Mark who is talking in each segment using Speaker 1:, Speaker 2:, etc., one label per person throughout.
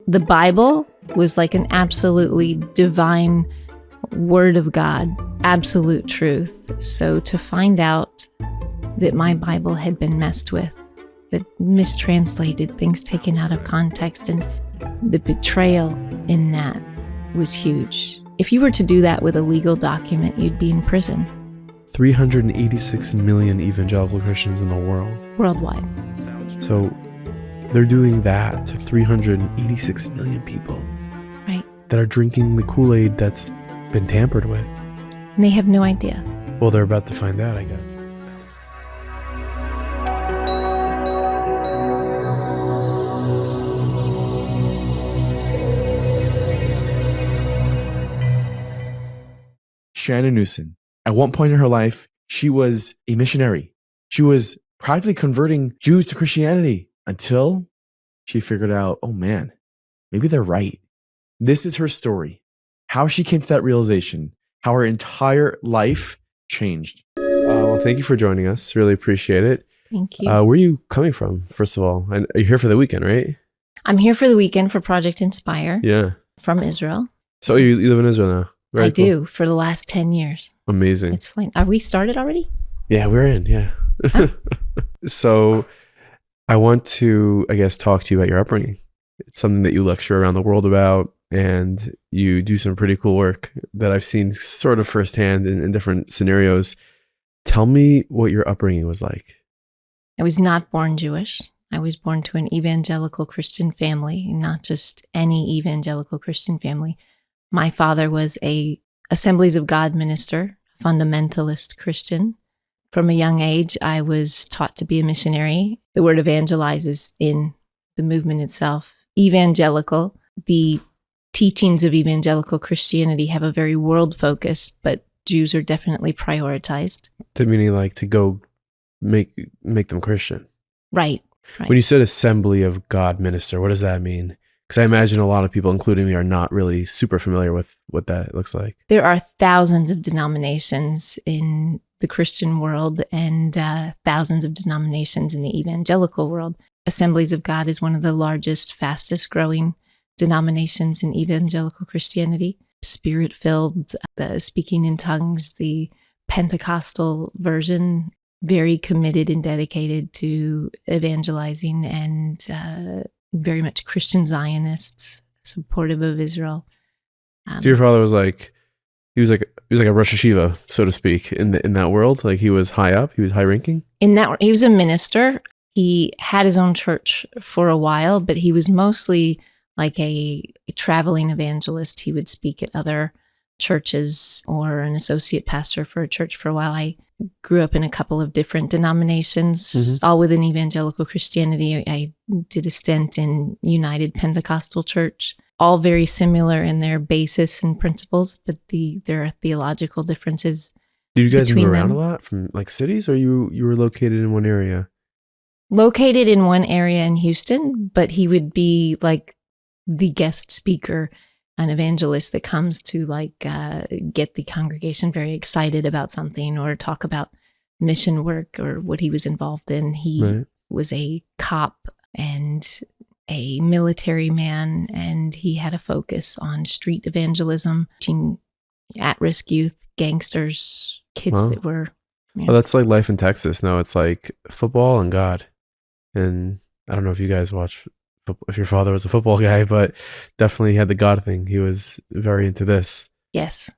Speaker 1: The Bible was like an absolutely divine word of God, absolute truth. So to find out that my Bible had been messed with, that mistranslated, things taken out of context, and the betrayal in that was huge. If you were to do that with a legal document, you'd be in prison.
Speaker 2: 386 million evangelical Christians in the world.
Speaker 1: Worldwide.
Speaker 2: So they're doing that to 386 million people.
Speaker 1: Right.
Speaker 2: That are drinking the Kool-Aid that's been tampered with.
Speaker 1: And they have no idea.
Speaker 2: Well, they're about to find out, I guess. Shannon Nuszen. At one point in her life, she was a missionary. She was privately converting Jews to Christianity until she figured out, oh man, maybe they're right. This is her story. How she came to that realization, how her entire life changed. Well, thank you for joining us. Really appreciate it.
Speaker 1: Thank you.
Speaker 2: Where are you coming from, first of all? And you're here for the weekend, right?
Speaker 1: I'm here for the weekend for Project Inspire.
Speaker 2: Yeah.
Speaker 1: From Israel.
Speaker 2: So you live in Israel now? Very
Speaker 1: I
Speaker 2: cool.
Speaker 1: do, for the last 10 years.
Speaker 2: Amazing.
Speaker 1: It's fine. Are we started already?
Speaker 2: Yeah, we're in, yeah.
Speaker 1: Oh.
Speaker 2: So I want to, I guess, talk to you about your upbringing. It's something that you lecture around the world about, and you do some pretty cool work that I've seen sort of firsthand in different scenarios. Tell me what your upbringing was like.
Speaker 1: I was not born Jewish. I was born to an evangelical Christian family, not just any evangelical Christian family. My father was a Assemblies of God minister, fundamentalist Christian. From a young age, I was taught to be a missionary. The word evangelize is in the movement itself. Evangelical, the teachings of evangelical Christianity have a very world focus, but Jews are definitely prioritized.
Speaker 2: To meaning like to go make them Christian.
Speaker 1: Right.
Speaker 2: When you said Assembly of God minister, what does that mean? Because I imagine a lot of people, including me, are not really super familiar with what that looks like.
Speaker 1: There are thousands of denominations in the Christian world and thousands of denominations in the evangelical world. Assemblies of God is one of the largest, fastest growing denominations in evangelical Christianity. Spirit-filled, the speaking in tongues, the Pentecostal version, very committed and dedicated to evangelizing, and very much Christian Zionists, supportive of Israel.
Speaker 2: So your father was like, he was like a Rosh Hashiva, so to speak, in that world. Like he was high up, he was high ranking.
Speaker 1: In that, he was a minister. He had his own church for a while, but he was mostly like a traveling evangelist. He would speak at other churches or an associate pastor for a church for a while. I grew up in a couple of different denominations, all within evangelical Christianity. I did a stint in United Pentecostal Church, all very similar in their basis and principles, but there are theological differences.
Speaker 2: Did you guys move around
Speaker 1: them.
Speaker 2: a lot from like cities, or you were located in one area?
Speaker 1: Located in one area in Houston, but he would be like the guest speaker, an evangelist that comes to like get the congregation very excited about something or talk about mission work or what he was involved in. He was a cop and a military man, and he had a focus on street evangelism, teaching at-risk youth, gangsters, kids that were...
Speaker 2: Well, that's like life in Texas. No, it's like football and God. And I don't know if you guys watch if your father was a football guy, but definitely had the God thing. He was very into this.
Speaker 1: Yes.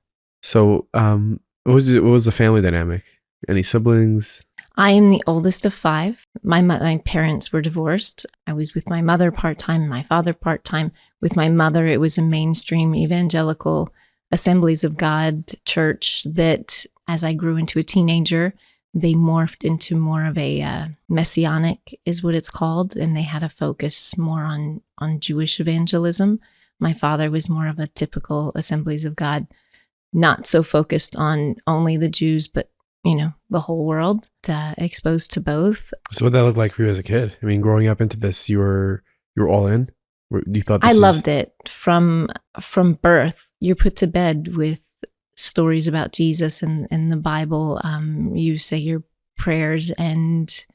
Speaker 2: So what was the family dynamic? Any siblings?
Speaker 1: I am the oldest of 5. My parents were divorced. I was with my mother part-time, my father part-time. With my mother, it was a mainstream evangelical Assemblies of God church that, as I grew into a teenager, they morphed into more of a Messianic, is what it's called, and they had a focus more on Jewish evangelism. My father was more of a typical Assemblies of God, not so focused on only the Jews, but the whole world, exposed to both.
Speaker 2: So what did that look like for you as a kid? I mean, growing up into this, you were all in? You thought
Speaker 1: I loved it. From birth, you're put to bed with stories about Jesus and the Bible. You say your prayers and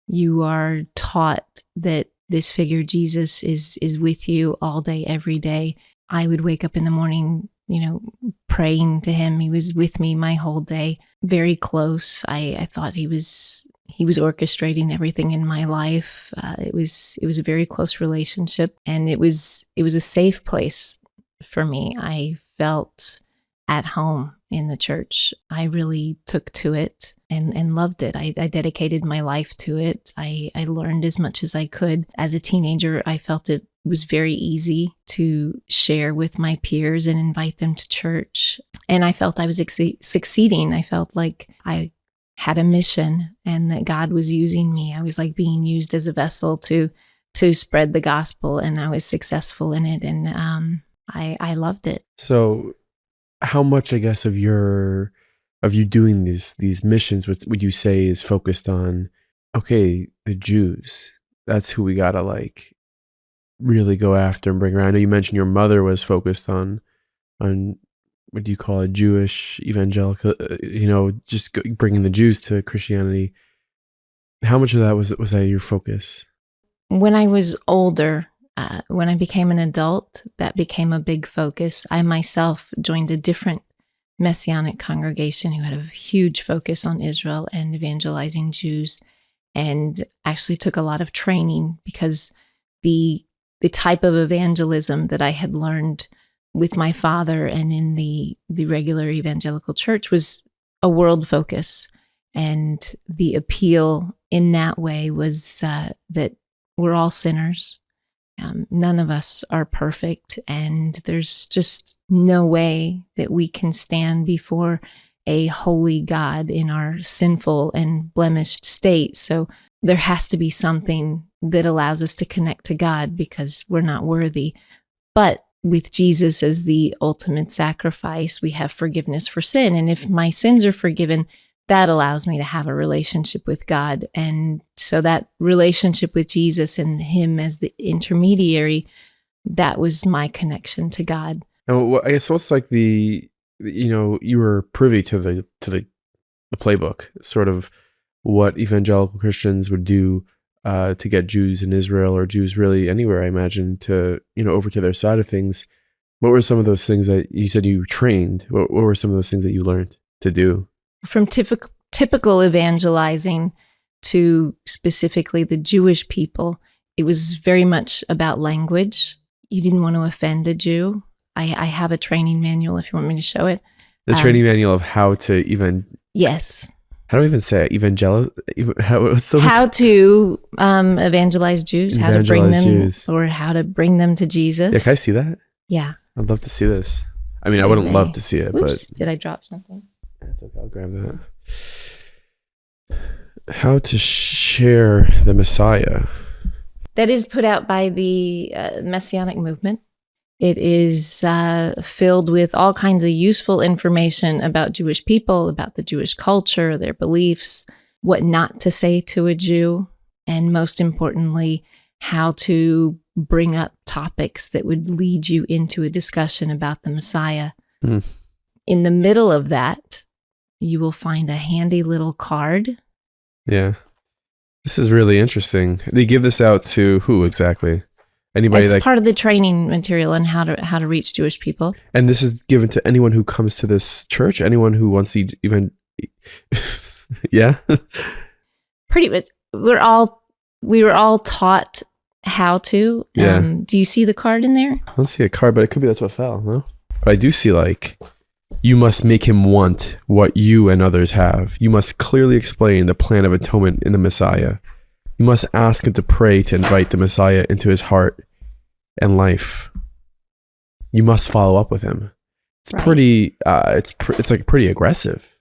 Speaker 1: you are taught that this figure, Jesus, is with you all day, every day. I would wake up in the morning, praying to him. He was with me my whole day, very close. I thought he was orchestrating everything in my life. It was a very close relationship, and it was a safe place for me. I felt at home in the church. I really took to it and loved it. I dedicated my life to it. I learned as much as I could. As a teenager, I felt it was very easy to share with my peers and invite them to church. And I felt I was succeeding. I felt like I had a mission and that God was using me. I was like being used as a vessel to spread the gospel, and I was successful in it. And I loved it.
Speaker 2: So how much, I guess, of you doing these missions would you say is focused on, okay, the Jews, that's who we gotta like really go after and bring around? I know you mentioned your mother was focused on what do you call it, Jewish evangelical, just bringing the Jews to Christianity. How much of that was that your focus?
Speaker 1: When I was older, when I became an adult, that became a big focus. I myself joined a different Messianic congregation who had a huge focus on Israel and evangelizing Jews, and actually took a lot of training, because the type of evangelism that I had learned with my father and in the regular evangelical church was a world focus. And the appeal in that way was that we're all sinners. None of us are perfect, and there's just no way that we can stand before a holy God in our sinful and blemished state. So there has to be something that allows us to connect to God, because we're not worthy. But with Jesus as the ultimate sacrifice, we have forgiveness for sin. And if my sins are forgiven, that allows me to have a relationship with God. And so that relationship with Jesus and him as the intermediary, that was my connection to God.
Speaker 2: And I guess what's like you were privy to the playbook, sort of what evangelical Christians would do to get Jews in Israel, or Jews really anywhere, I imagine, to, over to their side of things. What were some of those things that you said you trained? What were some of those things that you learned to do?
Speaker 1: From typical evangelizing to specifically the Jewish people, it was very much about language. You didn't want to offend a Jew. I have a training manual if you want me to show it.
Speaker 2: The training manual of how to
Speaker 1: Yes.
Speaker 2: How do I even say it?
Speaker 1: How to evangelize Jews, how to bring them
Speaker 2: Jews.
Speaker 1: Or how to bring them to Jesus.
Speaker 2: Yeah, can I see that?
Speaker 1: Yeah.
Speaker 2: I'd love to see this. I mean, I wouldn't love to see it,
Speaker 1: Oops,
Speaker 2: but
Speaker 1: did I drop something?
Speaker 2: That's okay. I'll grab that. How to share the Messiah.
Speaker 1: That is put out by the Messianic movement. It is filled with all kinds of useful information about Jewish people, about the Jewish culture, their beliefs, what not to say to a Jew, and most importantly, how to bring up topics that would lead you into a discussion about the Messiah. Mm. In the middle of that, you will find a handy little card.
Speaker 2: Yeah. This is really interesting. They give this out to who exactly? Anybody?
Speaker 1: It's part of the training material on how to reach Jewish people. And
Speaker 2: this is given to anyone who comes to this church, anyone who wants to even yeah.
Speaker 1: Pretty much. We were all taught how to.
Speaker 2: Yeah.
Speaker 1: Do you see the card in there?
Speaker 2: I don't see a card, but it could be that's what fell, no? But I do see you must make him want what you and others have. You must clearly explain the plan of atonement in the Messiah. You must ask him to pray to invite the Messiah into his heart and life. You must follow up with him. It's right. Pretty, it's like pretty aggressive.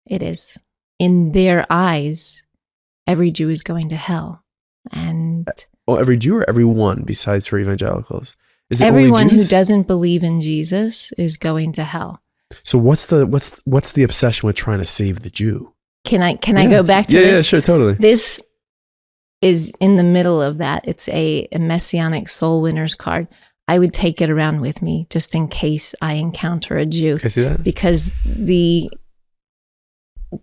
Speaker 1: It is. In their eyes, every Jew is going to hell. And
Speaker 2: every Jew or everyone besides for evangelicals? Is it
Speaker 1: everyone
Speaker 2: only Jews?
Speaker 1: Who doesn't believe in Jesus is going to hell.
Speaker 2: So what's the obsession with trying to save the Jew?
Speaker 1: Can I go back to this?
Speaker 2: Yeah, sure, totally.
Speaker 1: This is in the middle of that. It's a Messianic soul winners card. I would take it around with me just in case I encounter a Jew.
Speaker 2: Can I see that?
Speaker 1: Because the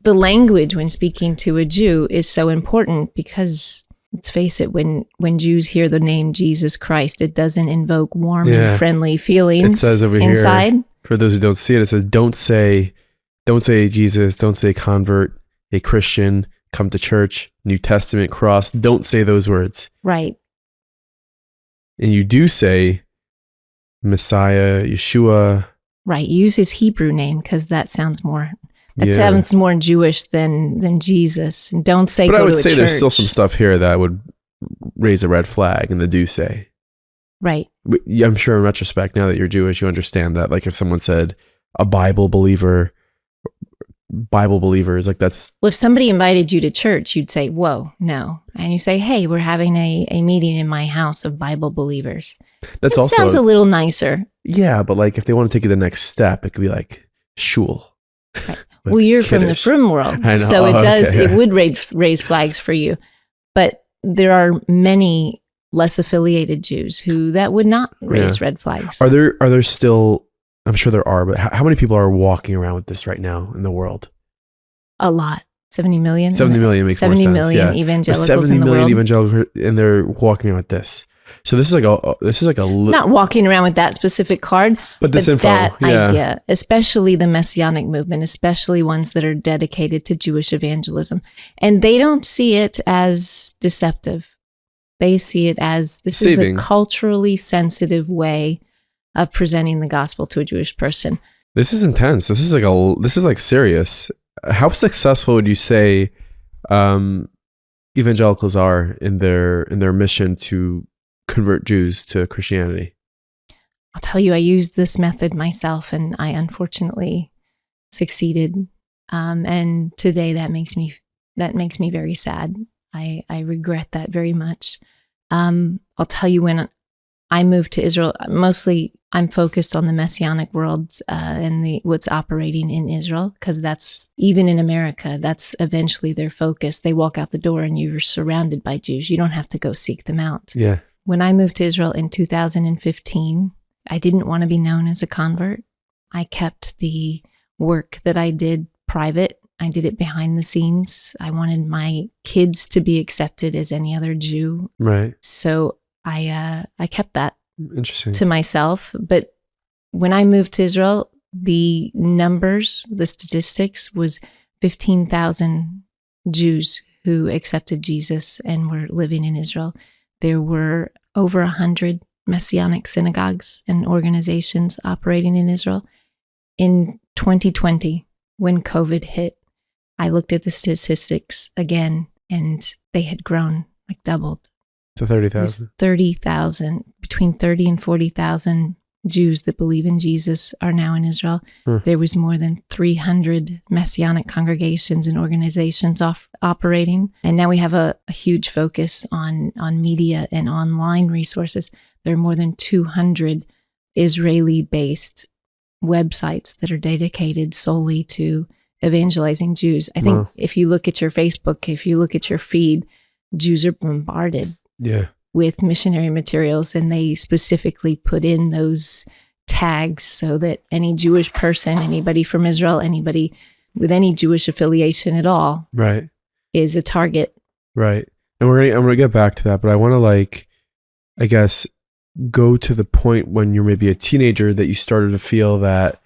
Speaker 1: language when speaking to a Jew is so important, because let's face it, when Jews hear the name Jesus Christ, it doesn't invoke warm and friendly feelings.
Speaker 2: It says over
Speaker 1: inside.
Speaker 2: Here, for those who don't see it, it says, don't say Jesus, don't say convert, a Christian, come to church, New Testament, cross. Don't say those words.
Speaker 1: Right.
Speaker 2: And you do say Messiah, Yeshua.
Speaker 1: Right. Use his Hebrew name because that sounds more Jewish than Jesus. And don't say
Speaker 2: but
Speaker 1: go
Speaker 2: I would
Speaker 1: to a
Speaker 2: say
Speaker 1: church.
Speaker 2: There's still some stuff here that would raise a red flag in the do say.
Speaker 1: Right.
Speaker 2: I'm sure in retrospect, now that you're Jewish, you understand that. Like if someone said a Bible believers, like that's...
Speaker 1: Well, if somebody invited you to church, you'd say, whoa, no. And you say, hey, we're having a meeting in my house of Bible believers. That sounds a little nicer.
Speaker 2: Yeah, but like if they want to take you the next step, it could be like shul.
Speaker 1: Right. Well, you're from the frum world,
Speaker 2: I know.
Speaker 1: so it would raise flags for you. But there are many less affiliated Jews who that would not raise red flags.
Speaker 2: Are there still, I'm sure there are, but how many people are walking around with this right now in the world?
Speaker 1: A lot. 70 million?
Speaker 2: 70 million makes more sense.
Speaker 1: 70 million evangelicals
Speaker 2: 70
Speaker 1: in the
Speaker 2: million
Speaker 1: world.
Speaker 2: evangelicals, and they're walking around with this. So this is like a
Speaker 1: not walking around with that specific card,
Speaker 2: but this info,
Speaker 1: that idea, especially the Messianic movement, especially ones that are dedicated to Jewish evangelism. And they don't see it as deceptive. They see it as this
Speaker 2: saving.
Speaker 1: Is a culturally sensitive way of presenting the gospel to a Jewish person.
Speaker 2: This is intense. This is like serious. How successful would you say evangelicals are in their mission to convert Jews to Christianity?
Speaker 1: I'll tell you, I used this method myself, and I unfortunately succeeded. And today that makes me very sad. I regret that very much. I'll tell you, when I moved to Israel, mostly I'm focused on the Messianic world and what's operating in Israel, because that's, even in America, that's eventually their focus. They walk out the door and you're surrounded by Jews. You don't have to go seek them out.
Speaker 2: Yeah.
Speaker 1: When I moved to Israel in 2015, I didn't want to be known as a convert. I kept the work that I did private. I did it behind the scenes. I wanted my kids to be accepted as any other Jew.
Speaker 2: Right.
Speaker 1: So I kept that
Speaker 2: interesting
Speaker 1: to myself. But when I moved to Israel, the statistics was 15,000 Jews who accepted Jesus and were living in Israel. There were over 100 Messianic synagogues and organizations operating in Israel. In 2020, when COVID hit, I looked at the statistics again, and they had grown, like doubled.
Speaker 2: So 30,000.
Speaker 1: 30,000, between 30 and 40,000 Jews that believe in Jesus are now in Israel. There was more than 300 Messianic congregations and organizations operating. And now we have a huge focus on media and online resources. There are more than 200 Israeli-based websites that are dedicated solely to evangelizing Jews. I think if you look at your Facebook, if you look at your feed, Jews are bombarded with missionary materials, and they specifically put in those tags so that any Jewish person, anybody from Israel, anybody with any Jewish affiliation at all,
Speaker 2: right,
Speaker 1: is a target.
Speaker 2: Right. And I'm gonna get back to that, but I want to, I guess, go to the point when you're maybe a teenager that you started to feel that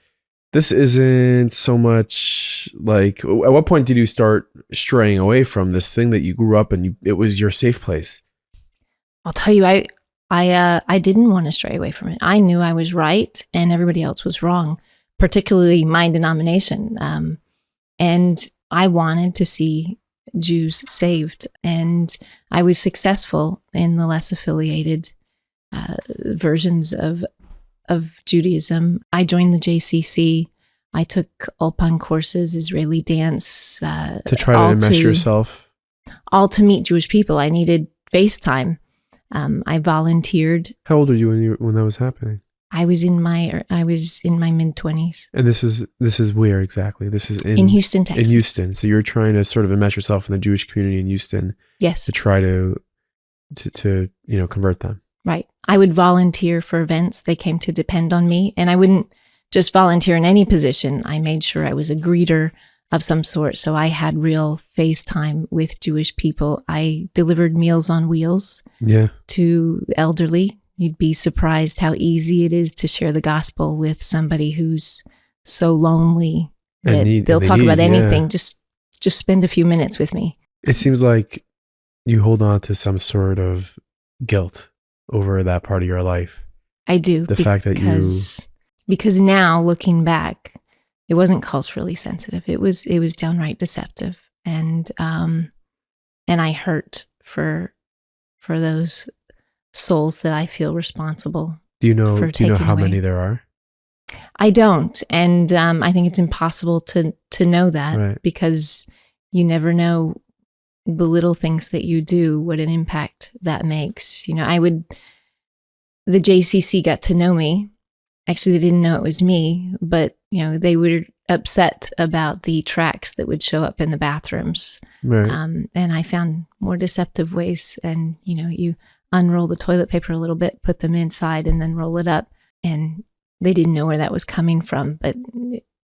Speaker 2: this isn't so much at what point did you start straying away from this thing that you grew up and it was your safe place?
Speaker 1: I'll tell you, I didn't want to stray away from it. I knew I was right and everybody else was wrong, particularly my denomination. And I wanted to see Jews saved, and I was successful in the less affiliated versions of Judaism. I joined the JCC. I took Ulpan courses, Israeli dance.
Speaker 2: To try to enmesh yourself?
Speaker 1: All to meet Jewish people. I needed FaceTime. I volunteered.
Speaker 2: How old were you when that was happening?
Speaker 1: I was in my mid-20s.
Speaker 2: And this is where exactly? This is
Speaker 1: in Houston, Texas.
Speaker 2: In Houston. So you're trying to sort of enmesh yourself in the Jewish community in Houston.
Speaker 1: Yes.
Speaker 2: To try to convert them.
Speaker 1: Right. I would volunteer for events. They came to depend on me, and I wouldn't just volunteer in any position. I made sure I was a greeter. of some sort. So I had real face time with Jewish people. I delivered Meals on Wheels to the elderly. You'd be surprised how easy it is to share the gospel with somebody who's so lonely that they'll talk about anything. Just spend a few minutes with me.
Speaker 3: It seems like you hold on to some sort of guilt over that part of your life.
Speaker 1: I do.
Speaker 3: Fact that
Speaker 1: because now looking back, it wasn't culturally sensitive. It was downright deceptive, and I hurt for those souls that I feel responsible.
Speaker 3: Do you know how
Speaker 1: away.
Speaker 3: many there are?
Speaker 1: I don't, and I think it's impossible to know that because you never know the little things that you do, what an impact that makes. The JCC got to know me. Actually, they didn't know it was me, but they were upset about the tracts that would show up in the bathrooms.
Speaker 3: Right.
Speaker 1: And I found more deceptive ways. And you unroll the toilet paper a little bit, put them inside, and then roll it up. And they didn't know where that was coming from, but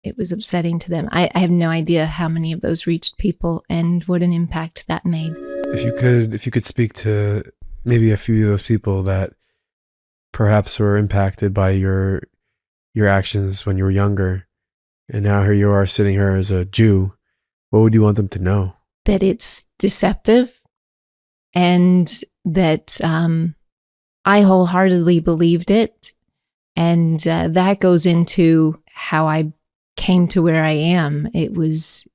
Speaker 1: it was upsetting to them. I have no idea how many of those reached people and what an impact that made.
Speaker 3: If you could speak to maybe a few of those people that perhaps were impacted by your actions when you were younger, and now here you are sitting here as a Jew, what would you want them to know?
Speaker 1: That it's deceptive, and that I wholeheartedly believed it, and that goes into how I came to where I am. It was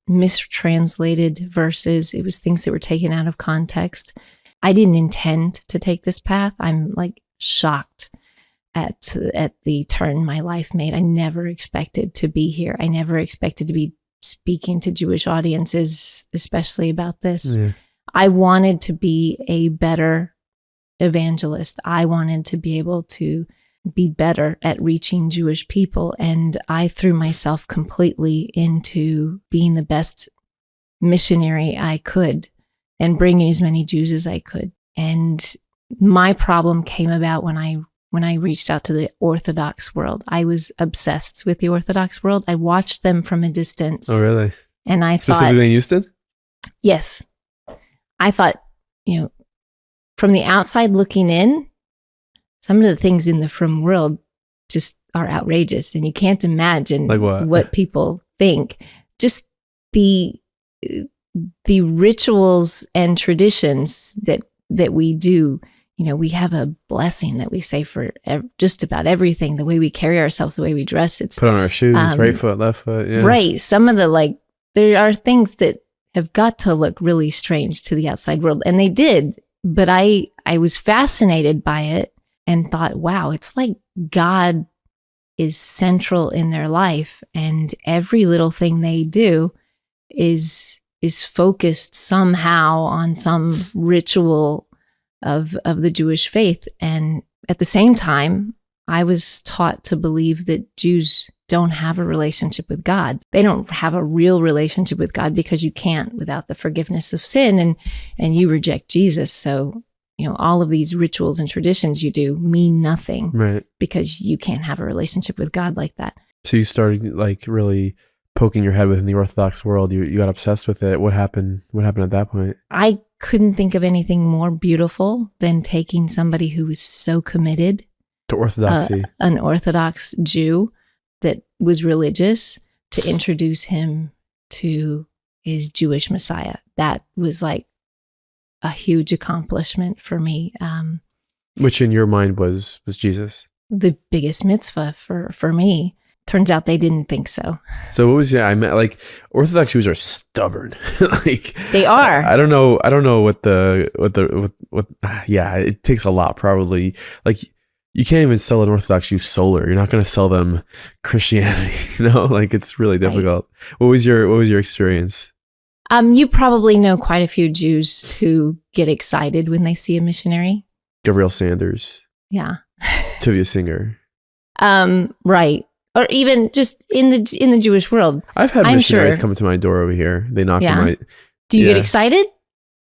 Speaker 1: mistranslated verses. It was things that were taken out of context. I didn't intend to take this path. I'm shocked at the turn my life made. I never expected to be here. I never expected to be speaking to Jewish audiences, especially about this.
Speaker 3: Yeah.
Speaker 1: I wanted to be a better evangelist. I wanted to be able to be better at reaching Jewish people. And I threw myself completely into being the best missionary I could and bringing as many Jews as I could. And my problem came about when I reached out to the Orthodox world. I was obsessed with the Orthodox world. I watched them from a distance.
Speaker 3: Oh, really?
Speaker 1: And I
Speaker 3: Specifically in Houston?
Speaker 1: Yes. I thought, from the outside looking in, some of the things in the frum world just are outrageous, and you can't imagine what people think. Just the rituals and traditions that we do. We have a blessing that we say for just about everything. The way we carry ourselves, the way we dress. It's
Speaker 3: put on our shoes, right foot, left foot. Yeah.
Speaker 1: Right. Some of the there are things that have got to look really strange to the outside world, and they did. But I was fascinated by it and thought, wow, it's like God is central in their life, and every little thing they do is focused somehow on some ritual of the Jewish faith. And at the same time, I was taught to believe that Jews don't have a relationship with God. They don't have a real relationship with God because you can't without the forgiveness of sin, and you reject Jesus. So, all of these rituals and traditions you do mean nothing,
Speaker 3: right? Because
Speaker 1: you can't have a relationship with God like that.
Speaker 3: So you started really poking your head within the Orthodox world. You got obsessed with it. What happened? What happened at that point?
Speaker 1: I couldn't think of anything more beautiful than taking somebody who was so committed
Speaker 3: to orthodoxy,
Speaker 1: an Orthodox Jew that was religious, to introduce him to his Jewish Messiah. That was a huge accomplishment for me.
Speaker 3: Which in your mind was Jesus?
Speaker 1: The biggest mitzvah for me. Turns out they didn't think so.
Speaker 3: So what was Orthodox Jews are stubborn.
Speaker 1: They are.
Speaker 3: I don't know what it takes a lot probably. You can't even sell an Orthodox Jew solar. You're not going to sell them Christianity, it's really difficult. Right. What was your experience?
Speaker 1: You probably know quite a few Jews who get excited when they see a missionary.
Speaker 3: Gabriel Sanders.
Speaker 1: Yeah.
Speaker 3: Tovia Singer.
Speaker 1: Right. Or even just in the Jewish world.
Speaker 3: I've had missionaries come to my door over here. They knock on my...
Speaker 1: Do you get excited?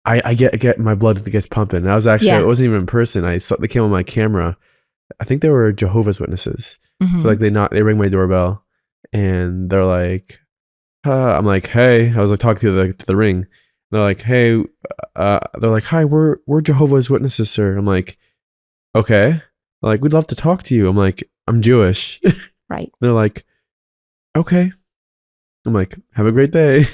Speaker 3: I get my blood gets pumping. I was actually, it wasn't even in person. They came on my camera. I think they were Jehovah's Witnesses. Mm-hmm. So they ring my doorbell and they're like, I'm like, hey, I was like talking to the ring. They're like, hey, they're like, hi, we're Jehovah's Witnesses, sir. I'm like, okay. They're like, we'd love to talk to you. I'm like, I'm Jewish.
Speaker 1: Right.
Speaker 3: They're like, okay. I'm like, have a great day.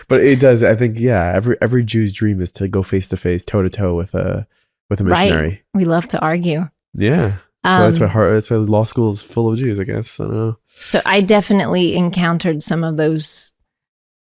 Speaker 3: But it does. I think, yeah, every Jew's dream is to go face to face, toe to toe with a missionary.
Speaker 1: Right. We love to argue.
Speaker 3: Yeah. That's why law school is full of Jews, I guess. I don't know.
Speaker 1: So I definitely encountered some of those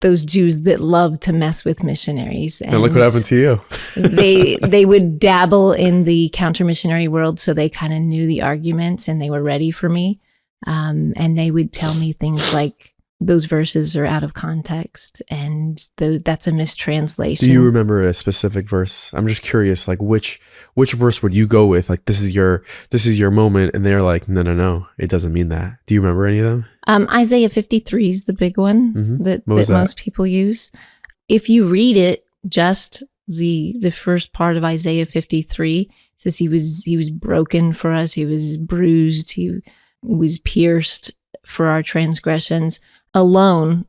Speaker 1: Jews that love to mess with missionaries.
Speaker 3: And look what happened to you.
Speaker 1: they would dabble in the counter-missionary world, so they kind of knew the arguments and they were ready for me. And they would tell me things like, those verses are out of context and that's a mistranslation.
Speaker 3: Do you remember a specific verse? I'm just curious, like which verse would you go with? Like this is your moment, and they're like, no, it doesn't mean that. Do you remember any of them?
Speaker 1: Isaiah 53 is the big one that most people use. If you read it, just the first part of Isaiah 53 says he was broken for us, he was bruised, he was pierced for our transgressions. Alone,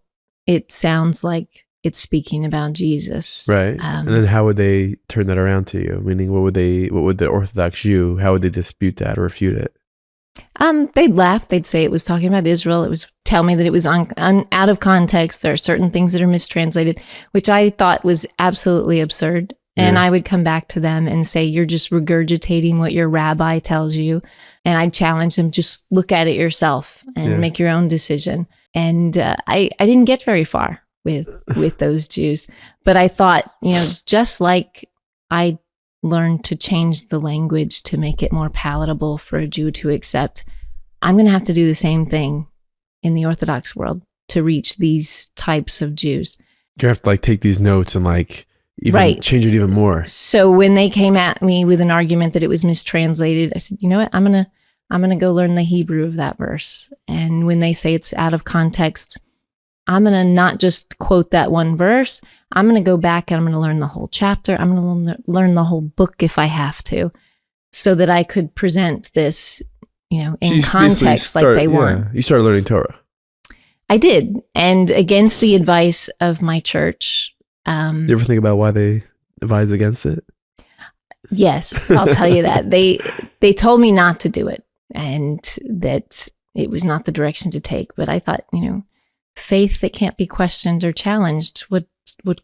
Speaker 1: it sounds like it's speaking about Jesus.
Speaker 3: Right. And then how would they turn that around to you? Meaning, what would the Orthodox Jew, how would they dispute that or refute it?
Speaker 1: They'd laugh. They'd say it was talking about Israel. It was tell me that it was out of context. There are certain things that are mistranslated, which I thought was absolutely absurd. And I would come back to them and say, you're just regurgitating what your rabbi tells you. And I'd challenge them, just look at it yourself and make your own decision. And I didn't get very far with those Jews. But I thought, just like I learned to change the language to make it more palatable for a Jew to accept, I'm going to have to do the same thing in the Orthodox world to reach these types of Jews.
Speaker 3: You have to take these notes and even change it even more. So
Speaker 1: when they came at me with an argument that it was mistranslated, I said, you know what, I'm gonna go learn the Hebrew of that verse. And when they say it's out of context, I'm gonna not just quote that one verse. I'm gonna go back and I'm gonna learn the whole chapter. I'm gonna learn the whole book if I have to, so that I could present this, in context like they weren't.
Speaker 3: You started learning Torah.
Speaker 1: I did, and against the advice of my church.
Speaker 3: You ever think about why they advised against it?
Speaker 1: Yes, I'll tell you that. They told me not to do it and that it was not the direction to take. But I thought, faith that can't be questioned or challenged, what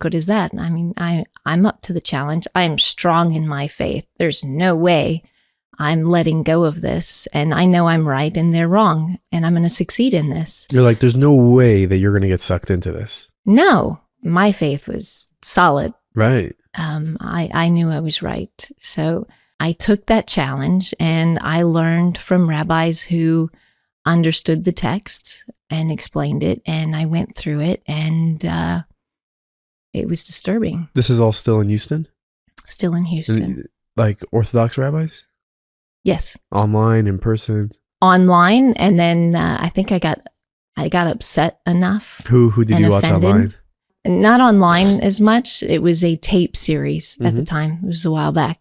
Speaker 1: good is that? I mean, I'm up to the challenge. I am strong in my faith. There's no way I'm letting go of this. And I know I'm right and they're wrong. And I'm going to succeed in this.
Speaker 3: You're like, there's no way that you're going to get sucked into this.
Speaker 1: No. My faith was solid.
Speaker 3: Right.
Speaker 1: I knew I was right. So I took that challenge and I learned from rabbis who understood the text and explained it. And I went through it and it was disturbing.
Speaker 3: This is all still in Houston?
Speaker 1: Still in Houston.
Speaker 3: Like Orthodox rabbis?
Speaker 1: Yes.
Speaker 3: Online, in person?
Speaker 1: Online. And then I think I got upset enough.
Speaker 3: Who did you watch online?
Speaker 1: Not online as much. It was a tape series at the time. It was a while back.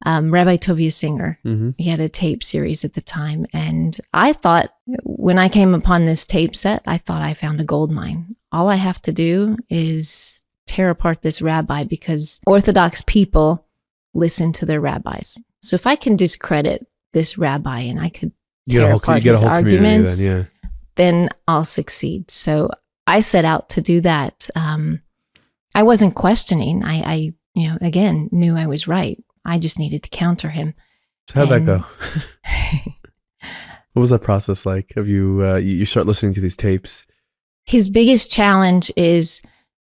Speaker 1: Rabbi Tovia Singer. He had a tape series at the time. And I thought, when I came upon this tape set, I thought I found a gold mine. All I have to do is tear apart this rabbi, because Orthodox people listen to their rabbis. So if I can discredit this rabbi and I could tear apart his arguments, then I'll succeed. So I set out to do that. I wasn't questioning. I again, knew I was right. I just needed to counter him.
Speaker 3: So how'd that go? What was that process like? Have you start listening to these tapes?
Speaker 1: His biggest challenge is,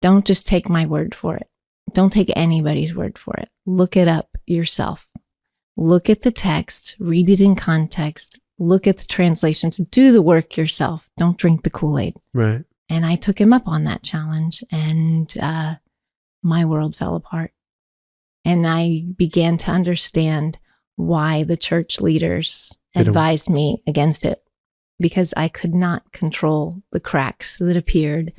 Speaker 1: don't just take my word for it. Don't take anybody's word for it. Look it up yourself. Look at the text, read it in context, look at the translations, do the work yourself. Don't drink the Kool-Aid.
Speaker 3: Right.
Speaker 1: And I took him up on that challenge, and my world fell apart. And I began to understand why the church leaders advised me against it, because I could not control the cracks that appeared.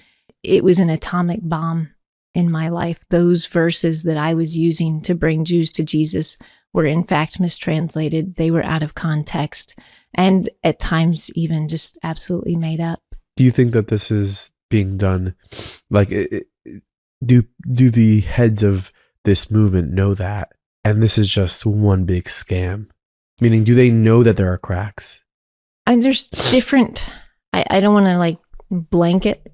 Speaker 1: It was an atomic bomb in my life. Those verses that I was using to bring Jews to Jesus were in fact mistranslated. They were out of context, and at times even just absolutely made up.
Speaker 3: Do you think that this is being done? Like, do the heads of this movement know that? And this is just one big scam? Meaning, do they know that there are cracks?
Speaker 1: And there's different, I don't want to like blanket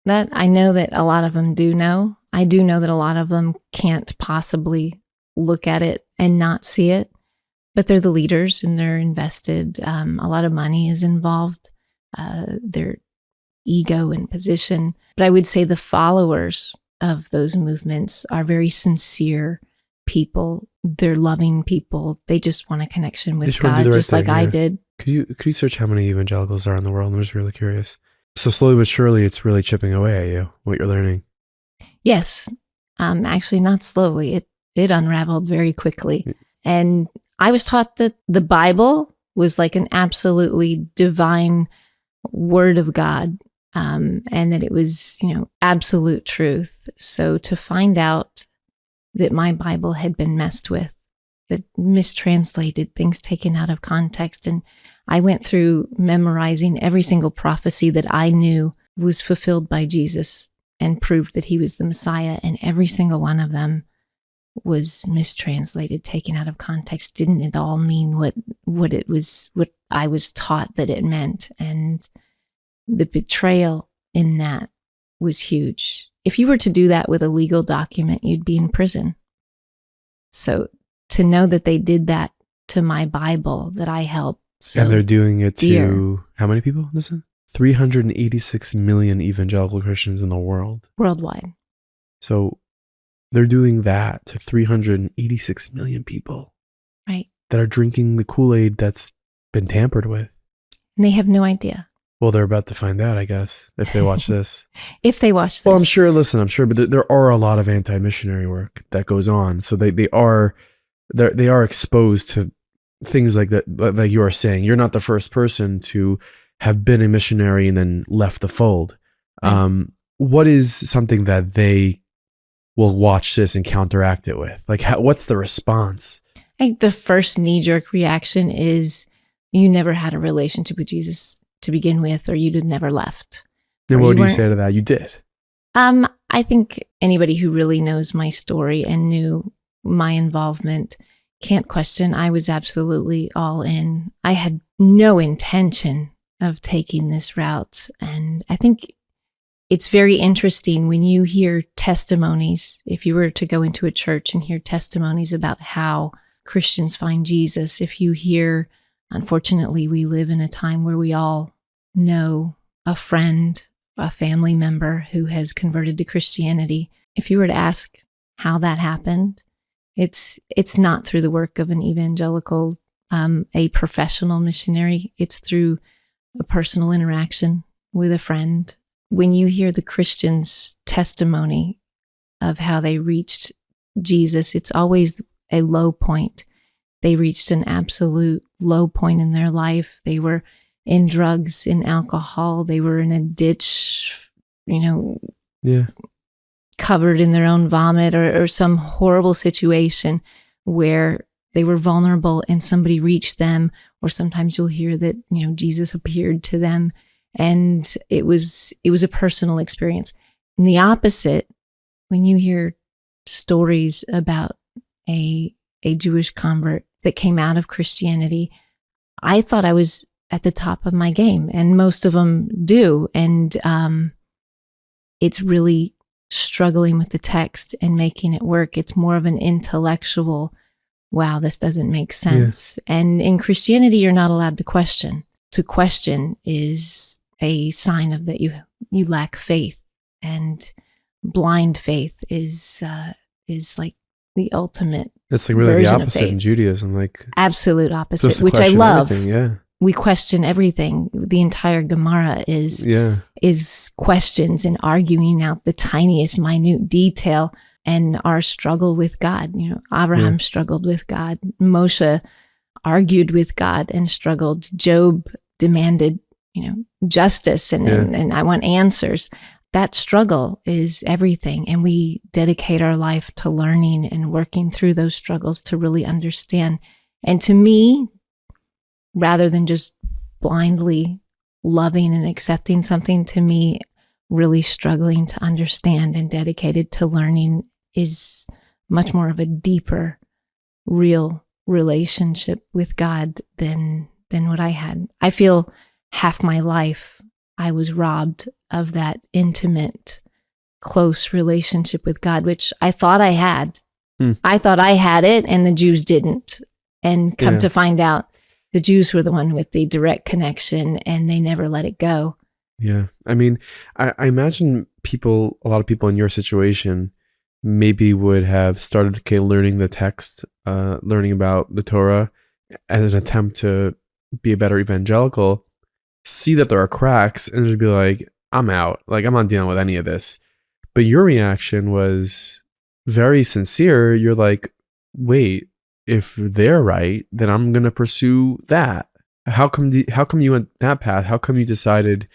Speaker 1: that. I know that a lot of them do know. I do know that a lot of them can't possibly look at it and not see it, but they're the leaders and they're invested. A lot of money is involved, their ego and position. But I would say the followers of those movements are very sincere people. They're loving people. They just want a connection with God, just like I did.
Speaker 3: Could you search how many evangelicals are in the world? I'm just really curious. So slowly but surely, it's really chipping away at you, what you're learning.
Speaker 1: Yes. Actually, not slowly. It unraveled very quickly. And I was taught that the Bible was like an absolutely divine word of God, and that it was, absolute truth. So to find out that my Bible had been messed with, that mistranslated, things taken out of context. And I went through memorizing every single prophecy that I knew was fulfilled by Jesus and proved that he was the Messiah. And every single one of them was mistranslated, taken out of context. Didn't it all mean what it was, what I was taught that it meant? And the betrayal in that was huge. If you were to do that with a legal document, you'd be in prison. So to know that they did that to my Bible that I held so
Speaker 3: and they're doing it
Speaker 1: dear.
Speaker 3: To how many people? Listen, 386 million evangelical Christians in the world.
Speaker 1: Worldwide.
Speaker 3: So they're doing that to 386 million people.
Speaker 1: Right.
Speaker 3: That are drinking the Kool-Aid that's been tampered with.
Speaker 1: And they have no idea.
Speaker 3: Well, they're about to find out, I guess, if they watch this.
Speaker 1: If they watch this.
Speaker 3: Well, I'm sure, but there are a lot of anti-missionary work that goes on. So they are exposed to things like that, like you are saying. You're not the first person to have been a missionary and then left the fold. Right. What is something that they will watch this and counteract it with? Like, what's the response?
Speaker 1: I think the first knee-jerk reaction is you never had a relationship with Jesus to begin with, or you'd have never left.
Speaker 3: And what do you say to that? You did.
Speaker 1: I think anybody who really knows my story and knew my involvement can't question. I was absolutely all in. I had no intention of taking this route. And I think it's very interesting when you hear testimonies, if you were to go into a church and hear testimonies about how Christians find Jesus, if you hear, unfortunately, we live in a time where we all know a friend, a family member who has converted to Christianity. If you were to ask how that happened, it's not through the work of an evangelical, a professional missionary. It's through a personal interaction with a friend. When you hear the Christian's testimony of how they reached Jesus, it's always a low point. They reached an absolute low point in their life. They were in drugs, in alcohol. They were in a ditch, covered in their own vomit or some horrible situation where they were vulnerable and somebody reached them. Or sometimes you'll hear that, Jesus appeared to them, and it was a personal experience. And the opposite, when you hear stories about a Jewish convert that came out of Christianity, I thought I was at the top of my game, and most of them do. And it's really struggling with the text and making it work. It's more of an intellectual, wow, this doesn't make sense. Yeah. And in Christianity, you're not allowed to question. To question is a sign of that you lack faith, and blind faith is like the ultimate.
Speaker 3: That's like really the opposite in Judaism, like
Speaker 1: absolute opposite, which I love.
Speaker 3: Yeah.
Speaker 1: We question everything. The entire Gemara is questions and arguing out the tiniest minute detail, and our struggle with God. Abraham struggled with God. Moshe argued with God and struggled. Job demanded, justice and I want answers. That struggle is everything. And we dedicate our life to learning and working through those struggles to really understand. And to me, rather than just blindly loving and accepting something, to me, really struggling to understand and dedicated to learning is much more of a deeper, real relationship with God than what I had. I feel half my life I was robbed of that intimate, close relationship with God, which I thought I had. I thought I had it and the Jews didn't. And come to find out, the Jews were the one with the direct connection and they never let it go.
Speaker 3: Yeah. I mean, I imagine a lot of people in your situation maybe would have started learning the text, learning about the Torah as an attempt to be a better evangelical, see that there are cracks and just be like, I'm out. Like, I'm not dealing with any of this. But your reaction was very sincere. You're like, wait, if they're right, then I'm going to pursue that. How come you went that path? How come you decided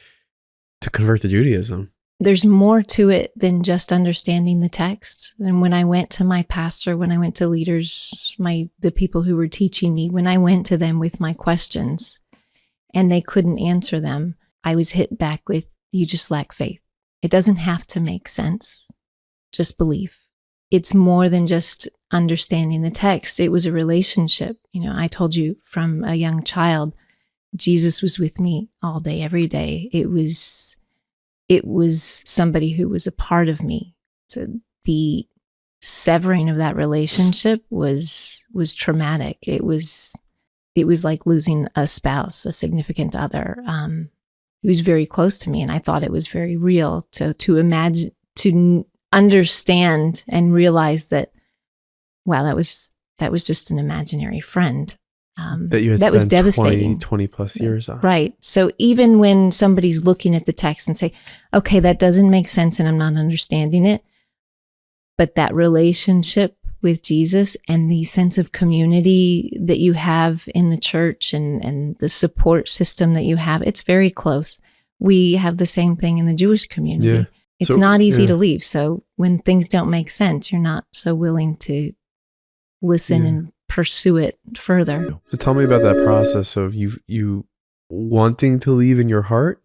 Speaker 3: to convert to Judaism?
Speaker 1: There's more to it than just understanding the text. And when I went to my pastor, when I went to leaders, the people who were teaching me, when I went to them with my questions and they couldn't answer them, I was hit back with, you just lack faith. It doesn't have to make sense. Just believe. It's more than just understanding the text. It was a relationship. I told you from a young child, Jesus was with me all day, every day. It was somebody who was a part of me. So the severing of that relationship was traumatic. It was like losing a spouse, a significant other. He was very close to me, and I thought it was very real to imagine, to understand and realize that, wow, that was just an imaginary friend.
Speaker 3: That you had
Speaker 1: that was
Speaker 3: spent
Speaker 1: devastating.
Speaker 3: 20 plus years on.
Speaker 1: Right. So even when somebody's looking at the text and say, okay, that doesn't make sense and I'm not understanding it, but that relationship with Jesus and the sense of community that you have in the church and the support system that you have, it's very close. We have the same thing in the Jewish community.
Speaker 3: Yeah.
Speaker 1: It's not easy to leave. So when things don't make sense, you're not so willing to listen and pursue it further.
Speaker 3: So tell me about that process of you wanting to leave in your heart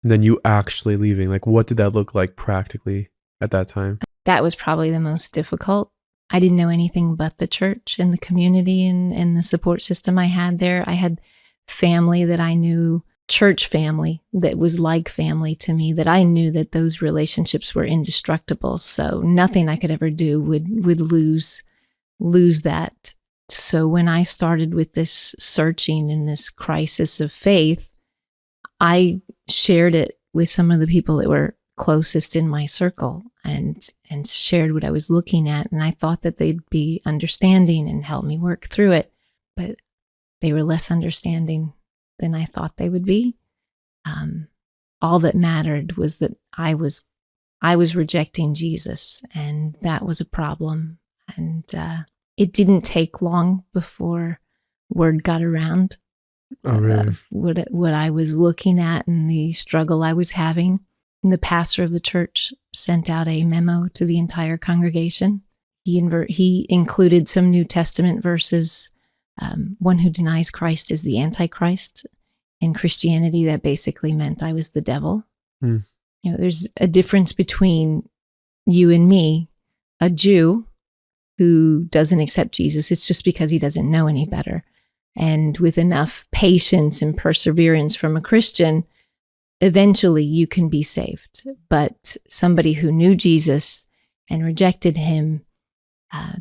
Speaker 3: and then you actually leaving. Like, what did that look like practically at that time?
Speaker 1: That was probably the most difficult. I didn't know anything but the church and the community and the support system I had there. I had family that I knew, church family that was like family to me, that I knew that those relationships were indestructible. So nothing I could ever do would lose that. So when I started with this searching and this crisis of faith, I shared it with some of the people that were closest in my circle and shared what I was looking at. And I thought that they'd be understanding and help me work through it. But they were less understanding than I thought they would be. All that mattered was that I was rejecting Jesus, and that was a problem. And it didn't take long before word got around of what I was looking at and the struggle I was having. And the pastor of the church sent out a memo to the entire congregation. He included some New Testament verses. One who denies Christ is the Antichrist. In Christianity, that basically meant I was the devil. There's a difference between you and me, a Jew who doesn't accept Jesus. It's just because he doesn't know any better. And with enough patience and perseverance from a Christian, eventually you can be saved. But somebody who knew Jesus and rejected him,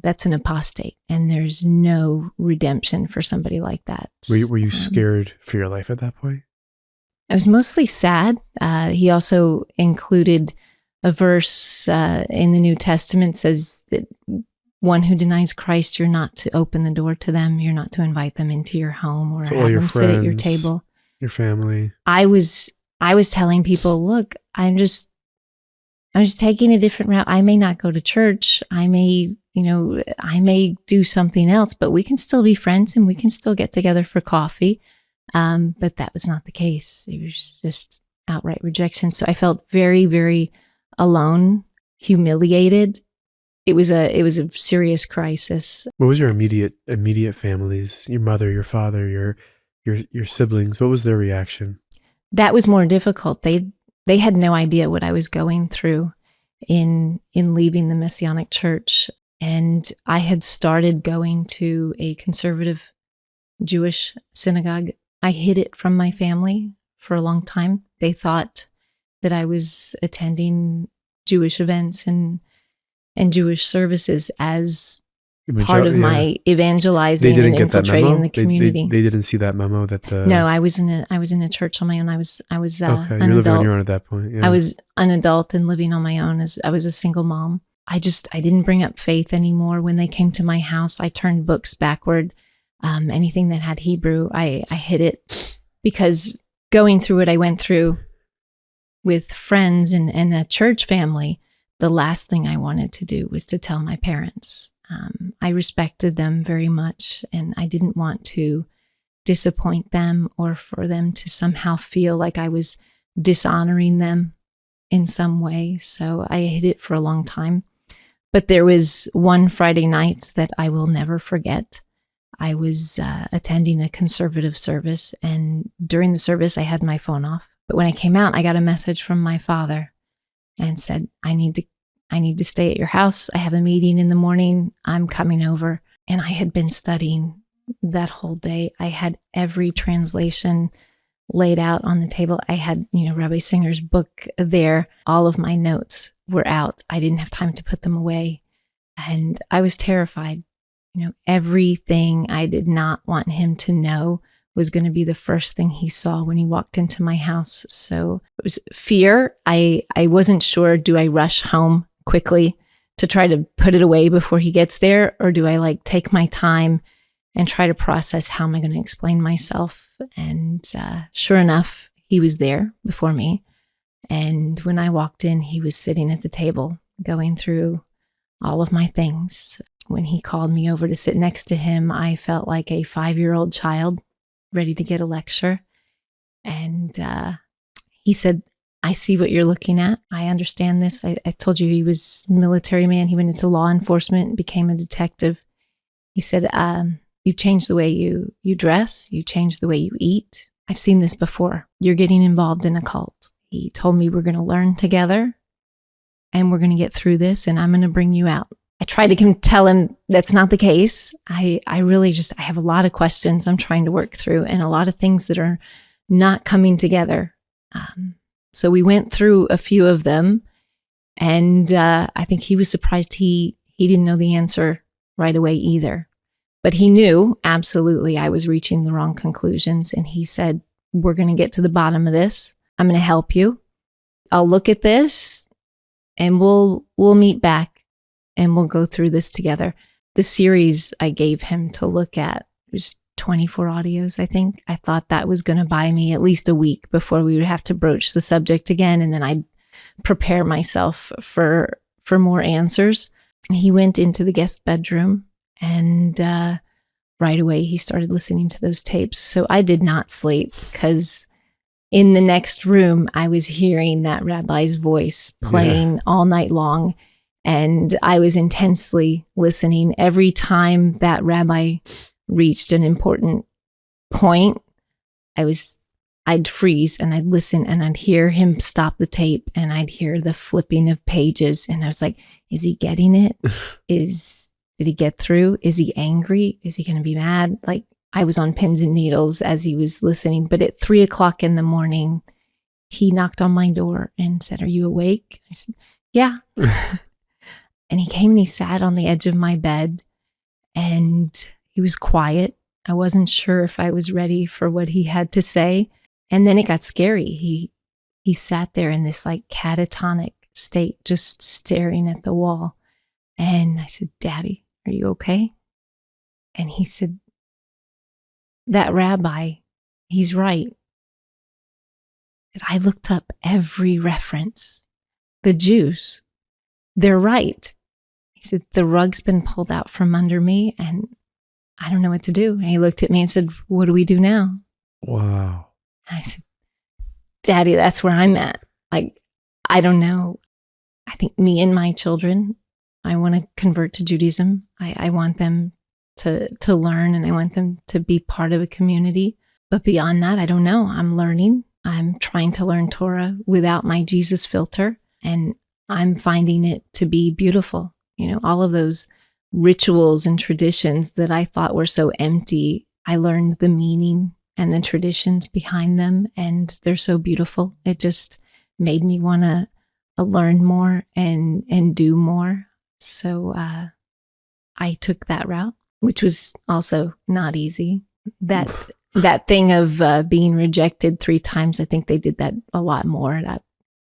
Speaker 1: that's an apostate. And there's no redemption for somebody like that.
Speaker 3: Were you scared for your life at that point?
Speaker 1: I was mostly sad. He also included a verse in the New Testament says that one who denies Christ, you're not to open the door to them. You're not to invite them into your home or have them sit at your table. Your
Speaker 3: family.
Speaker 1: I was telling people, look, I'm just taking a different route. I may not go to church. I may do something else, but we can still be friends and we can still get together for coffee. But that was not the case. It was just outright rejection. So I felt very, very alone, humiliated. It was a serious crisis.
Speaker 3: What was your immediate families? Your mother, your father, your siblings. What was their reaction?
Speaker 1: That was more difficult. They they had no idea what I was going through in leaving the Messianic church. And I had started going to a conservative Jewish synagogue. I hid it from my family for a long time. They thought that I was attending Jewish events and Jewish services as part of my evangelizing and infiltrating the community.
Speaker 3: They didn't see that memo that
Speaker 1: No, I was in a church on my own. I was
Speaker 3: okay,
Speaker 1: an
Speaker 3: you're living
Speaker 1: adult.
Speaker 3: on your own at that point. Yeah.
Speaker 1: I was an adult and living on my own. As I was a single mom. I didn't bring up faith anymore. When they came to my house, I turned books backward. Anything that had Hebrew, I hid it, because going through what I went through with friends and a church family, the last thing I wanted to do was to tell my parents. I respected them very much, and I didn't want to disappoint them or for them to somehow feel like I was dishonoring them in some way. So I hid it for a long time. But there was one Friday night that I will never forget. I was attending a conservative service, and during the service, I had my phone off. But when I came out, I got a message from my father and said, I need to stay at your house. I have a meeting in the morning. I'm coming over. And I had been studying that whole day. I had every translation laid out on the table. I had, Rabbi Singer's book there. All of my notes were out. I didn't have time to put them away. And I was terrified. Everything I did not want him to know was going to be the first thing he saw when he walked into my house. So it was fear. I wasn't sure, do I rush home quickly to try to put it away before he gets there? Or do I take my time and try to process how am I going to explain myself? And sure enough, he was there before me. And when I walked in, he was sitting at the table going through all of my things. When he called me over to sit next to him, I felt like a 5-year-old child ready to get a lecture. And he said, I see what you're looking at. I understand this. I told you he was a military man. He went into law enforcement and became a detective. He said, you changed the way you dress. You changed the way you eat. I've seen this before. You're getting involved in a cult. He told me we're going to learn together and we're going to get through this, and I'm going to bring you out. I tried to tell him that's not the case. I really I have a lot of questions I'm trying to work through and a lot of things that are not coming together. So we went through a few of them, and I think he was surprised he didn't know the answer right away either. But he knew absolutely I was reaching the wrong conclusions, and he said, we're going to get to the bottom of this. I'm going to help you. I'll look at this and we'll meet back and we'll go through this together. The series I gave him to look at was 24 audios, I think. I thought that was going to buy me at least a week before we would have to broach the subject again, and then I'd prepare myself for more answers. He went into the guest bedroom, and right away he started listening to those tapes. So I did not sleep, because in the next room, I was hearing that rabbi's voice playing all night long. And I was intensely listening. Every time that rabbi reached an important point, I'd freeze and I'd listen, and I'd hear him stop the tape, and I'd hear the flipping of pages. And I was like, is he getting it? Did he get through? Is he angry? Is he going to be mad? I was on pins and needles as he was listening. But at 3:00 in the morning, he knocked on my door and said, are you awake? I said, yeah. And he came and he sat on the edge of my bed, and he was quiet. I wasn't sure if I was ready for what he had to say. And then it got scary. He sat there in this catatonic state, just staring at the wall. And I said, Daddy, are you okay? And he said, that rabbi, he's right. And I looked up every reference. The Jews, they're right. He said, the rug's been pulled out from under me and I don't know what to do. And he looked at me and said, what do we do now?
Speaker 3: Wow.
Speaker 1: And I said, Daddy, that's where I'm at. I don't know. I think me and my children, I want to convert to Judaism. I want them to learn, and I want them to be part of a community. But beyond that, I don't know. I'm learning. I'm trying to learn Torah without my Jesus filter, and I'm finding it to be beautiful. All of those rituals and traditions that I thought were so empty, I learned the meaning and the traditions behind them, and they're so beautiful. It just made me want to learn more and do more. So I took that route, which was also not easy. That thing of being rejected 3 times, I think they did that a lot more. That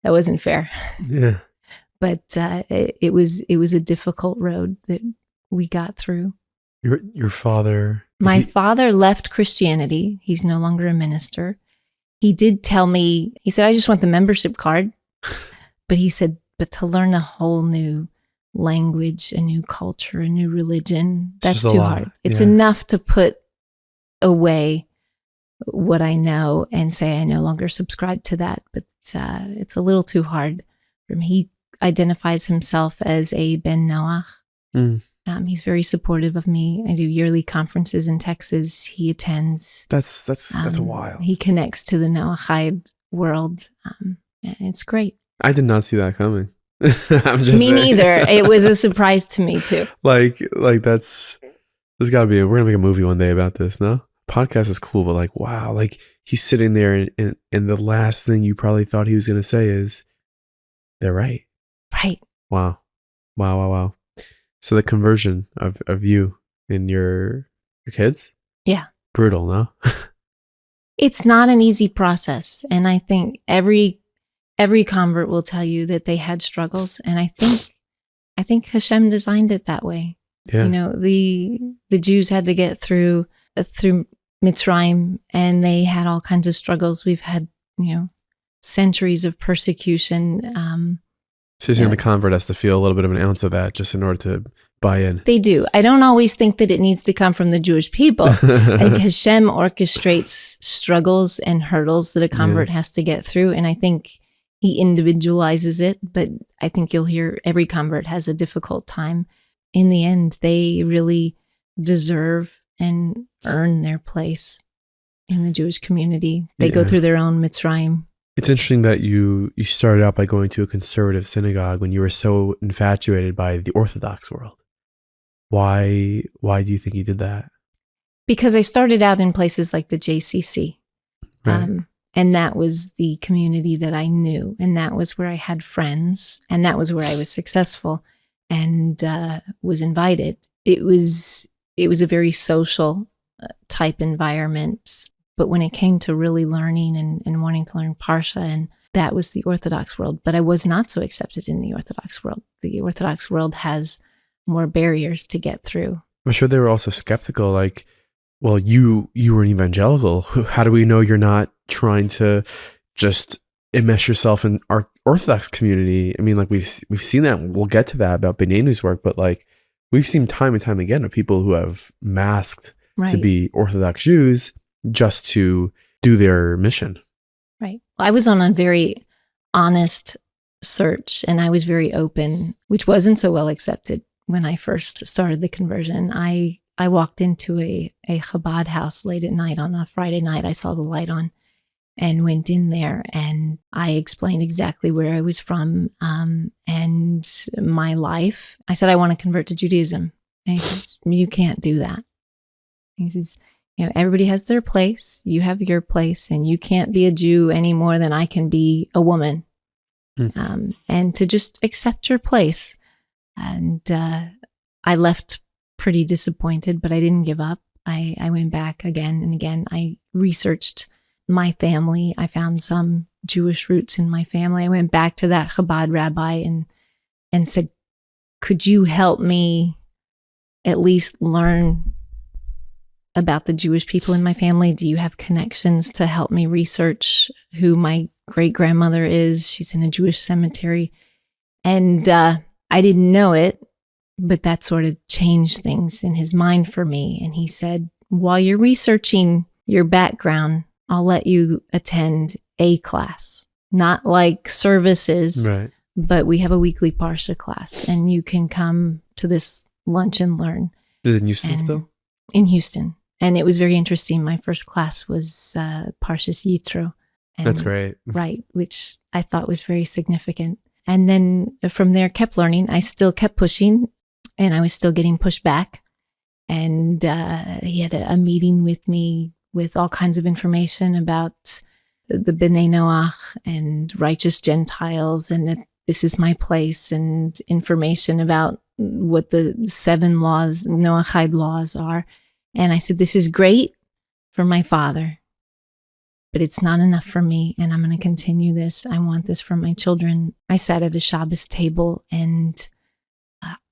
Speaker 1: wasn't fair.
Speaker 3: Yeah.
Speaker 1: But it was a difficult road that we got through.
Speaker 3: Your father?
Speaker 1: My father left Christianity. He's no longer a minister. He did tell me, he said, I just want the membership card. But he said, but to learn a whole new language, a new culture, a new religion, that's too hard. It's enough to put away what I know and say I no longer subscribe to that. But it's a little too hard for me. He identifies himself as a Ben Noach. He's very supportive of me. I do yearly conferences in Texas. He attends.
Speaker 2: That's wild.
Speaker 1: He connects to the Noachide world. It's great.
Speaker 3: I did not see that coming.
Speaker 1: Me neither. It was a surprise to me too.
Speaker 3: Like there's got to be. We're gonna make a movie one day about this. No, podcast is cool, but like, wow, like he's sitting there and the last thing you probably thought he was gonna say is, "They're right."
Speaker 1: Right.
Speaker 3: Wow. So the conversion of you and your kids?
Speaker 1: Yeah.
Speaker 3: Brutal, no?
Speaker 1: It's not an easy process. And I think every convert will tell you that they had struggles. And I think Hashem designed it that way.
Speaker 3: Yeah.
Speaker 1: The Jews had to get through Mitzrayim, and they had all kinds of struggles. We've had, centuries of persecution.
Speaker 3: So you're saying the convert has to feel a little bit of an ounce of that just in order to buy in.
Speaker 1: They do. I don't always think that it needs to come from the Jewish people. I think Hashem orchestrates struggles and hurdles that a convert has to get through. And I think he individualizes it. But I think you'll hear every convert has a difficult time. In the end, they really deserve and earn their place in the Jewish community. They go through their own Mitzrayim.
Speaker 3: It's interesting that you started out by going to a conservative synagogue when you were so infatuated by the Orthodox world. Why do you think you did that?
Speaker 1: Because I started out in places like the JCC.
Speaker 3: Right.
Speaker 1: And that was the community that I knew. And that was where I had friends. And that was where I was successful and was invited. It was a very social type environment. But when it came to really learning and wanting to learn Parsha, and that was the Orthodox world. But I was not so accepted in the Orthodox world. The Orthodox world has more barriers to get through.
Speaker 3: I'm sure they were also skeptical, like, well, you were an evangelical. How do we know you're not trying to just enmesh yourself in our Orthodox community? I mean, like we've seen that. We'll get to that about Beyneynu's work, but like we've seen time and time again of people who have masked to be Orthodox Jews just to do their mission.
Speaker 1: Right. Well, I was on a very honest search, and I was very open, which wasn't so well accepted when I first started the conversion. I walked into a Chabad house late at night on a Friday night. I saw the light on and went in there, and I explained exactly where I was from and my life. I said, I want to convert to Judaism. And he says, you can't do that. He says, everybody has their place. You have your place, and you can't be a Jew any more than I can be a woman. And to just accept your place. And I left pretty disappointed, but I didn't give up. I went back again and again. I researched my family. I found some Jewish roots in my family. I went back to that Chabad rabbi and said, could you help me at least learn about the Jewish people in my family? Do you have connections to help me research who my great-grandmother is? She's in a Jewish cemetery. And I didn't know it, but that sort of changed things in his mind for me. And he said, while you're researching your background, I'll let you attend a class, not like services,
Speaker 3: right,
Speaker 1: but we have a weekly Parsha class, and you can come to this lunch and learn.
Speaker 3: Is it in Houston still?
Speaker 1: In Houston. And it was very interesting. My first class was Parshas Yitro.
Speaker 3: That's great.
Speaker 1: Right, which I thought was very significant. And then from there, kept learning. I still kept pushing, and I was still getting pushed back. And he had a meeting with me with all kinds of information about the Beyneynu and righteous Gentiles, and that this is my place, and information about what the 7 laws, Noahide laws are. And I said, this is great for my father, but it's not enough for me, and I'm going to continue this. I want this for my children. I sat at a Shabbos table, and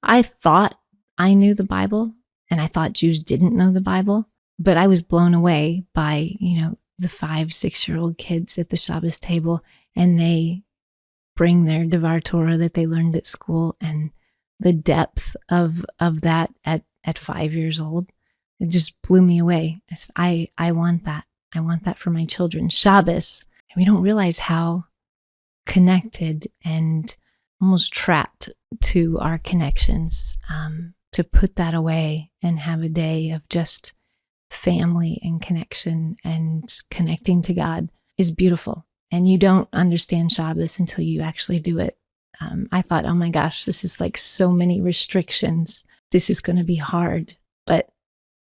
Speaker 1: I thought I knew the Bible, and I thought Jews didn't know the Bible, but I was blown away by, the 5-6-year-old kids at the Shabbos table, and they bring their Devar Torah that they learned at school, and the depth of that at 5 years old, it just blew me away. I want that. I want that for my children. Shabbos, we don't realize how connected and almost trapped to our connections. To put that away and have a day of just family and connection and connecting to God is beautiful. And you don't understand Shabbos until you actually do it. I thought, oh my gosh, this is like so many restrictions. This is going to be hard. But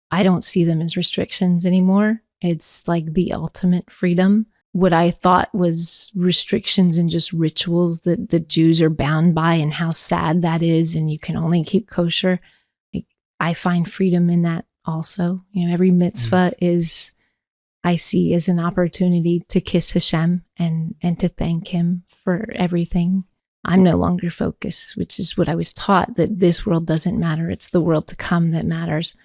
Speaker 1: I don't see them as restrictions anymore. It's like the ultimate freedom. What I thought was restrictions and just rituals that the Jews are bound by, and how sad that is, and you can only keep kosher. I find freedom in that also. Every mitzvah I see as an opportunity to kiss Hashem and to thank him for everything. I'm no longer focused, which is what I was taught, that this world doesn't matter. It's the world to come that matters.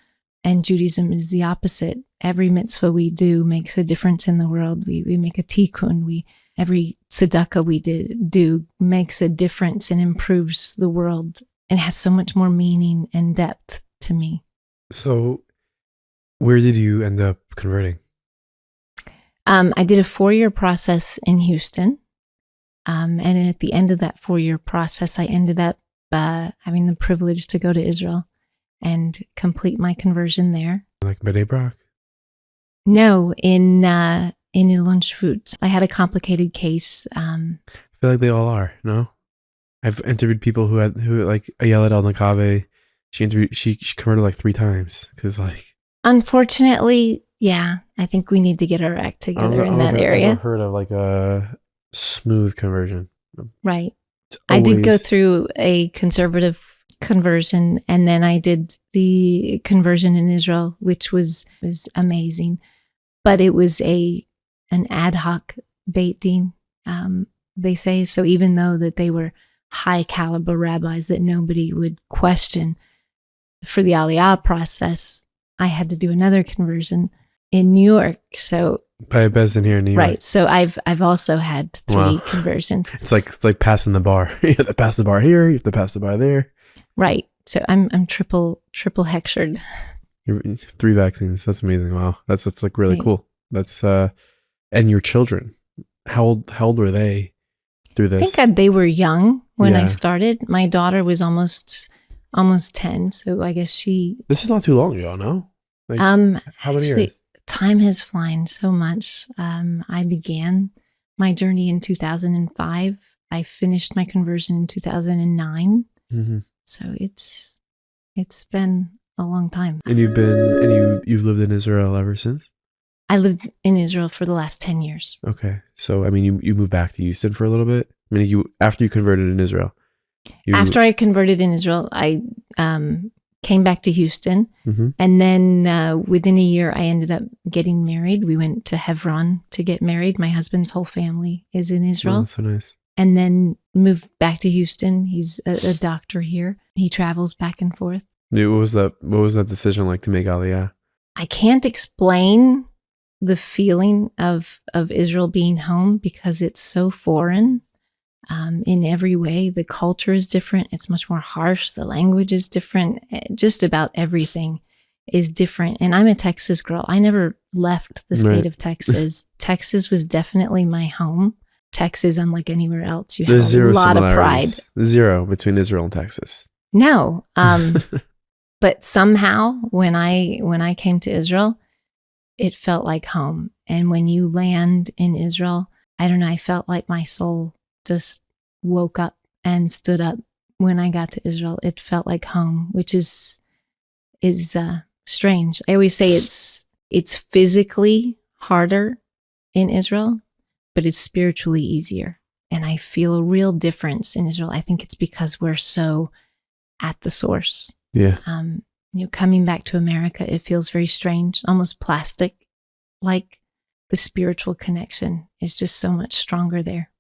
Speaker 1: And Judaism is the opposite. Every mitzvah we do makes a difference in the world. We make a tikkun. Every tzedakah we do makes a difference and improves the world, and has so much more meaning and depth to me.
Speaker 3: So where did you end up converting?
Speaker 1: I did a 4-year process in Houston. And at the end of that 4-year process, I ended up having the privilege to go to Israel and complete my conversion there.
Speaker 3: Like B'nai Brak?
Speaker 1: No, in Ilon Shvut. I had a complicated case.
Speaker 3: I feel like they all are, no? I've interviewed people who like Ayelet El-Nakave. She converted like 3 times because
Speaker 1: Unfortunately, yeah, I think we need to get our act together in that area.
Speaker 3: I've heard of like a smooth conversion.
Speaker 1: Right. I did go through a conservative conversion, and then I did the conversion in Israel, which was amazing. But it was an ad hoc Beit Din, they say. So even though that they were high caliber rabbis that nobody would question, for the Aliyah process, I had to do another conversion in New York. So
Speaker 3: by a Bezdin here in New York.
Speaker 1: Right. So I've also had 3 conversions.
Speaker 3: It's like passing the bar. You have to pass the bar here, you have to pass the bar there.
Speaker 1: Right. So I'm triple hexured.
Speaker 3: 3 vaccines. That's amazing. Wow. That's like really cool. That's and your children. How old were they through this?
Speaker 1: Thank God they were young when I started. My daughter was almost 10, so I guess
Speaker 3: This is not too long ago, no? How many years?
Speaker 1: Time has flown so much. I began my journey in 2005. I finished my conversion in 2009. Mm-hmm. So it's been a long time.
Speaker 3: And you've lived in Israel ever since?
Speaker 1: I lived in Israel for the last 10 years.
Speaker 3: Okay. So, I mean, you moved back to Houston for a little bit? I mean, after you converted in Israel?
Speaker 1: After I converted in Israel, I came back to Houston. Mm-hmm. And then within a year, I ended up getting married. We went to Hebron to get married. My husband's whole family is in Israel.
Speaker 3: Oh, that's so nice.
Speaker 1: And then moved back to Houston. He's a doctor here. He travels back and forth.
Speaker 3: What was that decision like to make Aliyah?
Speaker 1: I can't explain the feeling of Israel being home because it's so foreign in every way. The culture is different. It's much more harsh. The language is different. Just about everything is different. And I'm a Texas girl. I never left the state of Texas. Texas was definitely my home. Texas, unlike anywhere else, you have a lot of pride.
Speaker 3: Zero between Israel and Texas.
Speaker 1: No. But somehow when I came to Israel, it felt like home. And when you land in Israel, I don't know, I felt like my soul just woke up and stood up when I got to Israel. It felt like home, which is strange. I always say it's physically harder in Israel, but it's spiritually easier. And I feel a real difference in Israel. I think it's because we're so at the source.
Speaker 3: Yeah.
Speaker 1: Coming back to America, it feels very strange, almost plastic. Like the spiritual connection is just so much stronger there.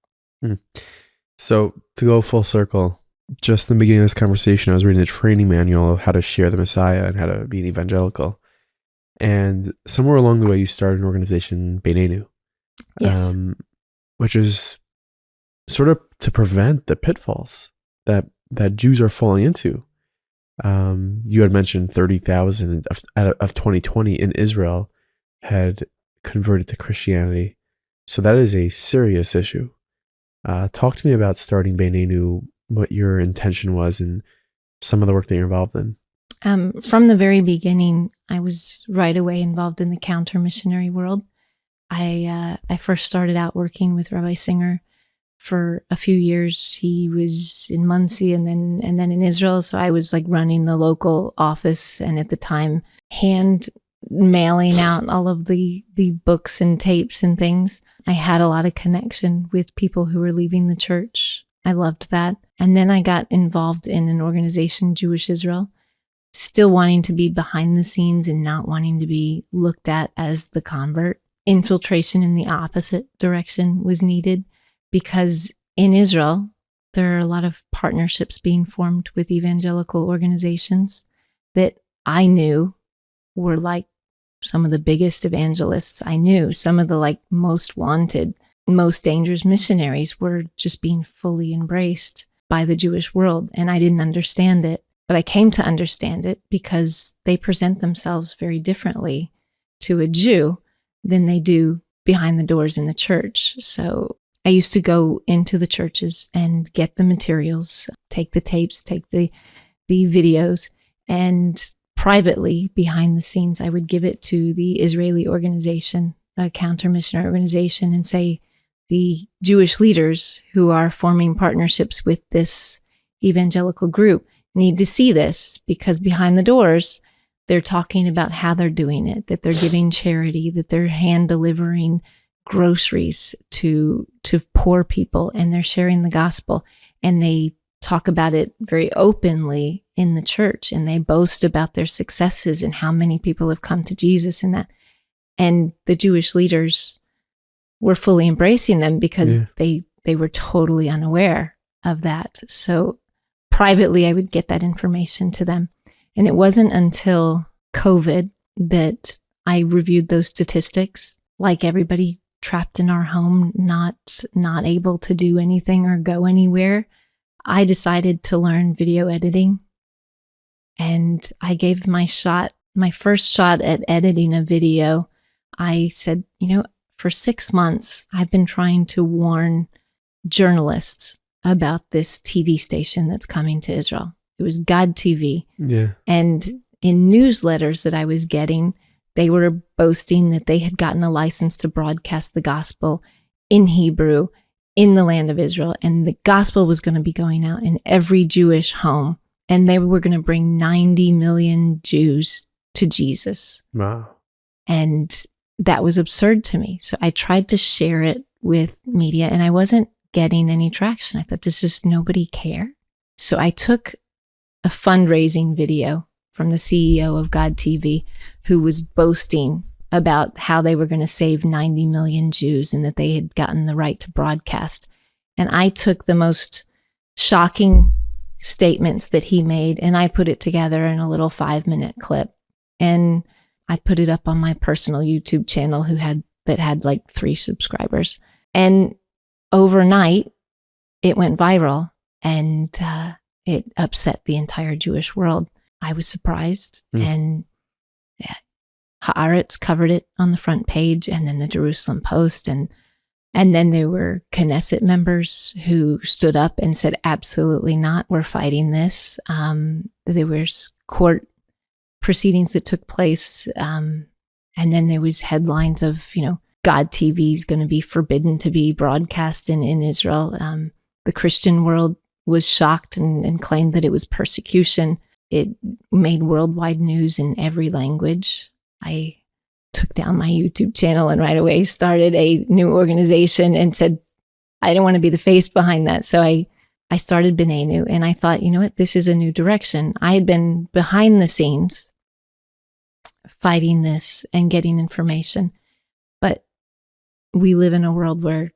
Speaker 3: So to go full circle, just in the beginning of this conversation, I was reading the training manual of how to share the Messiah and how to be an evangelical. And somewhere along the way, you started an organization, Beyneynu,
Speaker 1: Yes.
Speaker 3: which is sort of to prevent the pitfalls that Jews are falling into. You had mentioned 30,000 of 2020 in Israel had converted to Christianity. So that is a serious issue. Talk to me about starting Beyneynu, what your intention was and some of the work that you're involved in.
Speaker 1: From the very beginning, I was right away involved in the counter-missionary world. I first started out working with Rabbi Singer for a few years. He was in Muncie and then in Israel. So I was like running the local office, and at the time, hand mailing out all of the books and tapes and things. I had a lot of connection with people who were leaving the church. I loved that. And then I got involved in an organization, Jewish Israel, still wanting to be behind the scenes and not wanting to be looked at as the convert. Infiltration in the opposite direction was needed because in Israel, there are a lot of partnerships being formed with evangelical organizations that I knew were like some of the biggest evangelists I knew. Some of the like most wanted, most dangerous missionaries were just being fully embraced by the Jewish world. And I didn't understand it, but I came to understand it because they present themselves very differently to a Jew than they do behind the doors in the church. So I used to go into the churches and get the materials, take the tapes, take the videos, and privately, behind the scenes, I would give it to the Israeli organization, a counter-missionary organization, and say, the Jewish leaders who are forming partnerships with this evangelical group need to see this because behind the doors, they're talking about how they're doing it, that they're giving charity, that they're hand delivering groceries to poor people, and they're sharing the gospel. And they talk about it very openly in the church, and they boast about their successes and how many people have come to Jesus and that. And the Jewish leaders were fully embracing them because they were totally unaware of that. So privately, I would get that information to them. And it wasn't until COVID that I reviewed those statistics, like everybody trapped in our home, not able to do anything or go anywhere. I decided to learn video editing, and I gave my first shot at editing a video. I said, for 6 months, I've been trying to warn journalists about this TV station that's coming to Israel. It was God TV.
Speaker 3: Yeah.
Speaker 1: And in newsletters that I was getting, they were boasting that they had gotten a license to broadcast the gospel in Hebrew in the land of Israel. And the gospel was going to be going out in every Jewish home. And they were going to bring 90 million Jews to Jesus.
Speaker 3: Wow.
Speaker 1: And that was absurd to me. So I tried to share it with media, and I wasn't getting any traction. I thought, does just nobody care? So I took a fundraising video from the CEO of God TV, who was boasting about how they were going to save 90 million Jews and that they had gotten the right to broadcast. And I took the most shocking statements that he made, and I put it together in a little 5-minute clip. And I put it up on my personal YouTube channel that had like 3 subscribers. And overnight, it went viral, and it upset the entire Jewish world. I was surprised, and Haaretz covered it on the front page, and then the Jerusalem Post, and then there were Knesset members who stood up and said, absolutely not, we're fighting this. There was court proceedings that took place, and then there was headlines of, God TV is going to be forbidden to be broadcast in Israel. The Christian world was shocked and claimed that it was persecution. It made worldwide news in every language. I took down my YouTube channel and right away started a new organization and said, I didn't want to be the face behind that. So I started Beyneynu, and I thought, you know what, this is a new direction. I had been behind the scenes fighting this and getting information, but we live in a world where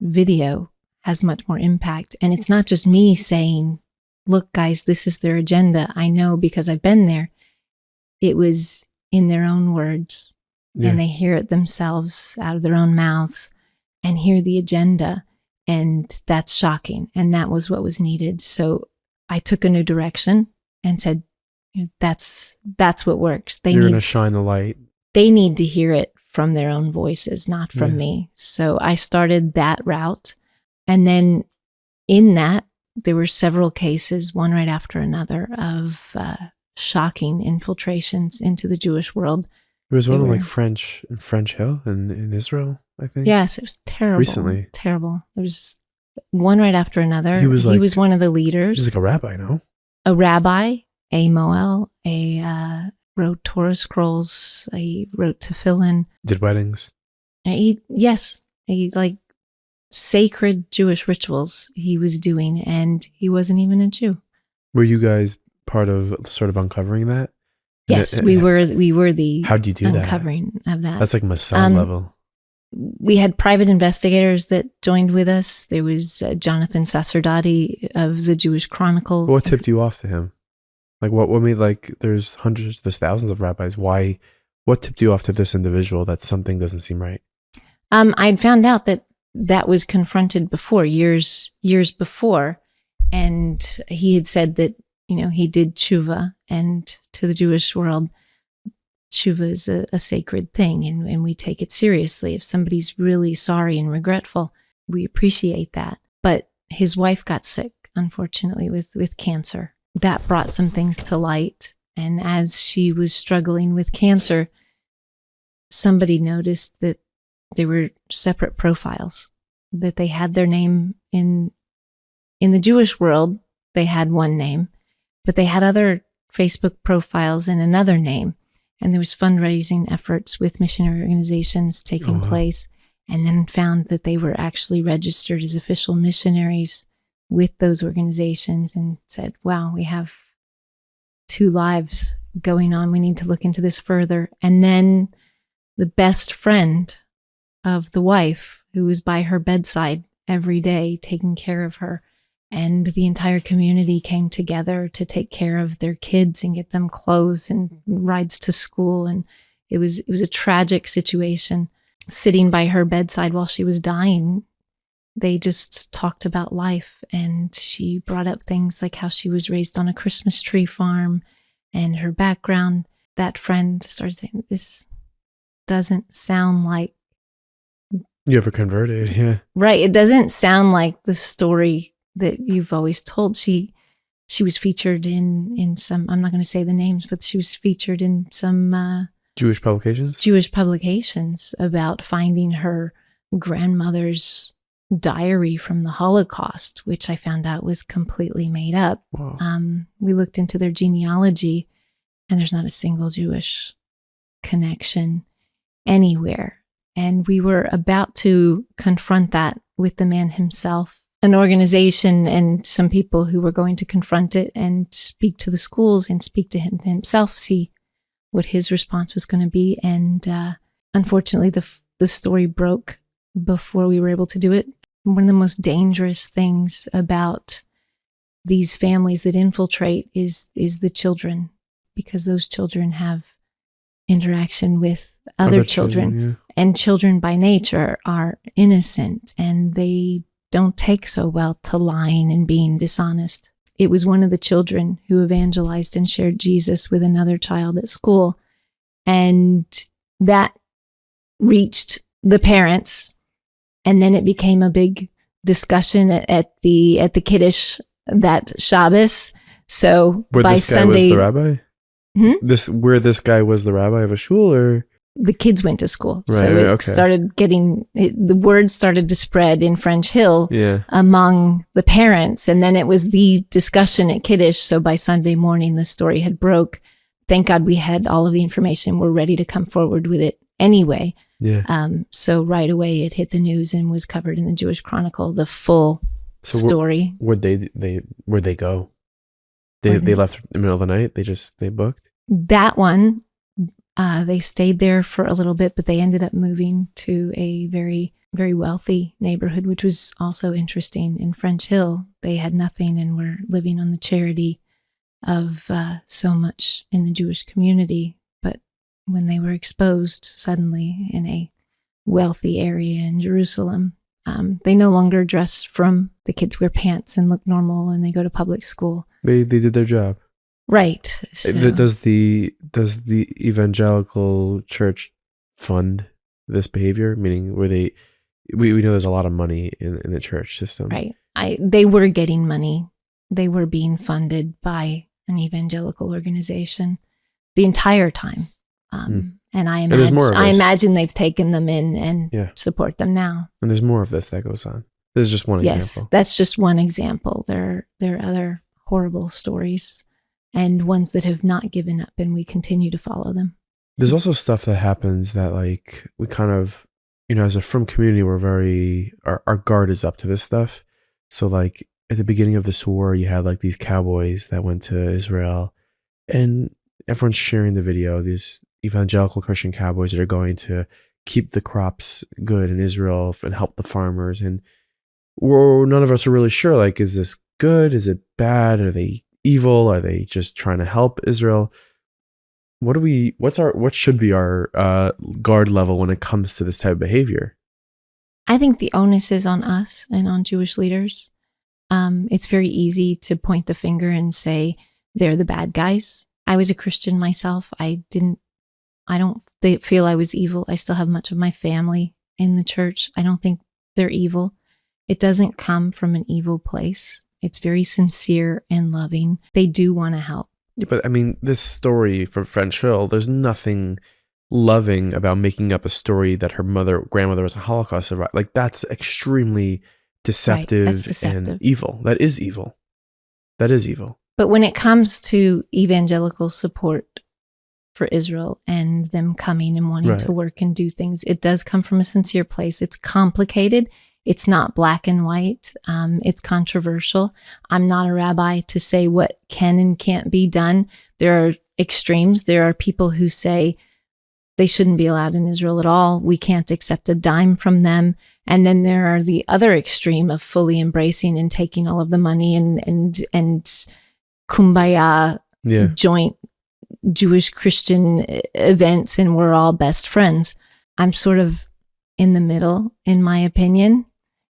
Speaker 1: video has much more impact. And it's not just me saying, look, guys, this is their agenda. I know because I've been there. It was in their own words, and they hear it themselves out of their own mouths and hear the agenda. And that's shocking. And that was what was needed. So I took a new direction and said, you know, that's what works.
Speaker 3: You're going to shine the light.
Speaker 1: They need to hear it from their own voices, not from me. So I started that route. And then in that, there were several cases, one right after another, of shocking infiltrations into the Jewish world.
Speaker 3: There was one like French Hill in Israel, I think.
Speaker 1: Yes, it was terrible.
Speaker 3: Recently.
Speaker 1: Terrible. There was one right after another.
Speaker 3: He was
Speaker 1: one of the leaders.
Speaker 3: He was like a rabbi, no?
Speaker 1: A rabbi, a Moel, wrote Torah scrolls, he wrote tefillin.
Speaker 3: Did weddings.
Speaker 1: He like sacred Jewish rituals he was doing, and he wasn't even a Jew.
Speaker 3: Were you guys part of sort of uncovering that?
Speaker 1: Yes, we were the
Speaker 3: how do you do
Speaker 1: uncovering of that.
Speaker 3: That's like Mossad level.
Speaker 1: We had private investigators that joined with us. There was Jonathan Saserdati of the Jewish Chronicle.
Speaker 3: What tipped you off to him? Like what made, like, there's thousands of rabbis. What tipped you off to this individual that something doesn't seem right?
Speaker 1: I'd found out that was confronted before, years before. And he had said that, you know, he did tshuva, and to the Jewish world, tshuva is a sacred thing, and we take it seriously. If somebody's really sorry and regretful, we appreciate that. But his wife got sick, unfortunately, with cancer. That brought some things to light. And as she was struggling with cancer, somebody noticed that there were separate profiles, that they had their name in the Jewish world. They had one name, but they had other Facebook profiles in another name. And there was fundraising efforts with missionary organizations taking place, and then found that they were actually registered as official missionaries with those organizations, and said, wow, we have two lives going on. We need to look into this further. And then the best friend of the wife, who was by her bedside every day taking care of her, and the entire community came together to take care of their kids and get them clothes and rides to school. And it was a tragic situation. Sitting by her bedside while she was dying, they just talked about life, and she brought up things like how she was raised on a Christmas tree farm and her background. That friend started saying, this doesn't sound like...
Speaker 3: You ever converted, yeah.
Speaker 1: Right. It doesn't sound like the story that you've always told. She was featured in some, I'm not going to say the names, but she was featured in some
Speaker 3: Jewish
Speaker 1: publications about finding her grandmother's diary from the Holocaust, which I found out was completely made up.
Speaker 3: Wow.
Speaker 1: We looked into their genealogy, and there's not a single Jewish connection anywhere. And we were about to confront that with the man himself, an organization and some people who were going to confront it and speak to the schools and speak to him himself, see what his response was going to be. And unfortunately, the story broke before we were able to do it. One of the most dangerous things about these families that infiltrate is the children, because those children have interaction with other children.
Speaker 3: Yeah.
Speaker 1: And children by nature are innocent, and they don't take so well to lying and being dishonest. It was one of the children who evangelized and shared Jesus with another child at school. And that reached the parents. And then it became a big discussion at the Kiddush that Shabbos. So
Speaker 3: where
Speaker 1: by
Speaker 3: this guy
Speaker 1: Sunday,
Speaker 3: was the rabbi? Where this guy was the rabbi of a shul, or?
Speaker 1: the kids went to school.
Speaker 3: Right,
Speaker 1: So
Speaker 3: right,
Speaker 1: it
Speaker 3: okay.
Speaker 1: started the word started to spread in French Hill
Speaker 3: Yeah.
Speaker 1: among the parents. And then it was the discussion at Kiddush. So by Sunday morning, the story had broke. Thank God we had all of the information. We're ready to come forward with it anyway.
Speaker 3: Yeah.
Speaker 1: So right away it hit the news and was covered in the Jewish Chronicle, the full story.
Speaker 3: Where'd they go? They left in the middle of the night? They booked?
Speaker 1: That one, they stayed there for a little bit, but they ended up moving to a very, very wealthy neighborhood, which was also interesting. In French Hill, they had nothing and were living on the charity of so much in the Jewish community. But when they were exposed suddenly in a wealthy area in Jerusalem, they no longer dress from, the kids wear pants and look normal and they go to public school. They
Speaker 3: did their job.
Speaker 1: Right. So,
Speaker 3: Does the evangelical church fund this behavior? Meaning, we know there's a lot of money in the church system.
Speaker 1: Right. They were getting money. They were being funded by an evangelical organization the entire time. And I imagine they've taken them in and support them now.
Speaker 3: And there's more of this that goes on. This is just one example.
Speaker 1: Yes, that's just one example. There are other horrible stories and ones that have not given up, and we continue to follow them.
Speaker 3: There's also stuff that happens that, like, we kind of, as a frum community, we're our guard is up to this stuff. So, like, at the beginning of this war, you had, like, these cowboys that went to Israel, and everyone's sharing the video, these evangelical Christian cowboys that are going to keep the crops good in Israel and help the farmers. And none of us are really sure, like, is this good? Is it bad? Are they evil? Are they just trying to help Israel? What should be our guard level when it comes to this type of behavior?
Speaker 1: I think the onus is on us and on Jewish leaders. It's very easy to point the finger and say they're the bad guys. I was a Christian myself. I don't feel I was evil. I still have much of my family in the church. I don't think they're evil. It doesn't come from an evil place. It's very sincere and loving. They do want to help.
Speaker 3: Yeah, but I mean, this story from French Hill, there's nothing loving about making up a story that her grandmother was a Holocaust survivor. Like, that's extremely deceptive,
Speaker 1: right, that's deceptive
Speaker 3: and evil. That is evil. That is evil.
Speaker 1: But when it comes to evangelical support for Israel and them coming and wanting to work and do things, it does come from a sincere place. It's complicated. It's not black and white. It's controversial. I'm not a rabbi to say what can and can't be done. There are extremes. There are people who say they shouldn't be allowed in Israel at all. We can't accept a dime from them. And then there are the other extreme of fully embracing and taking all of the money and kumbaya joint Jewish Christian events, and we're all best friends. I'm sort of in the middle, in my opinion,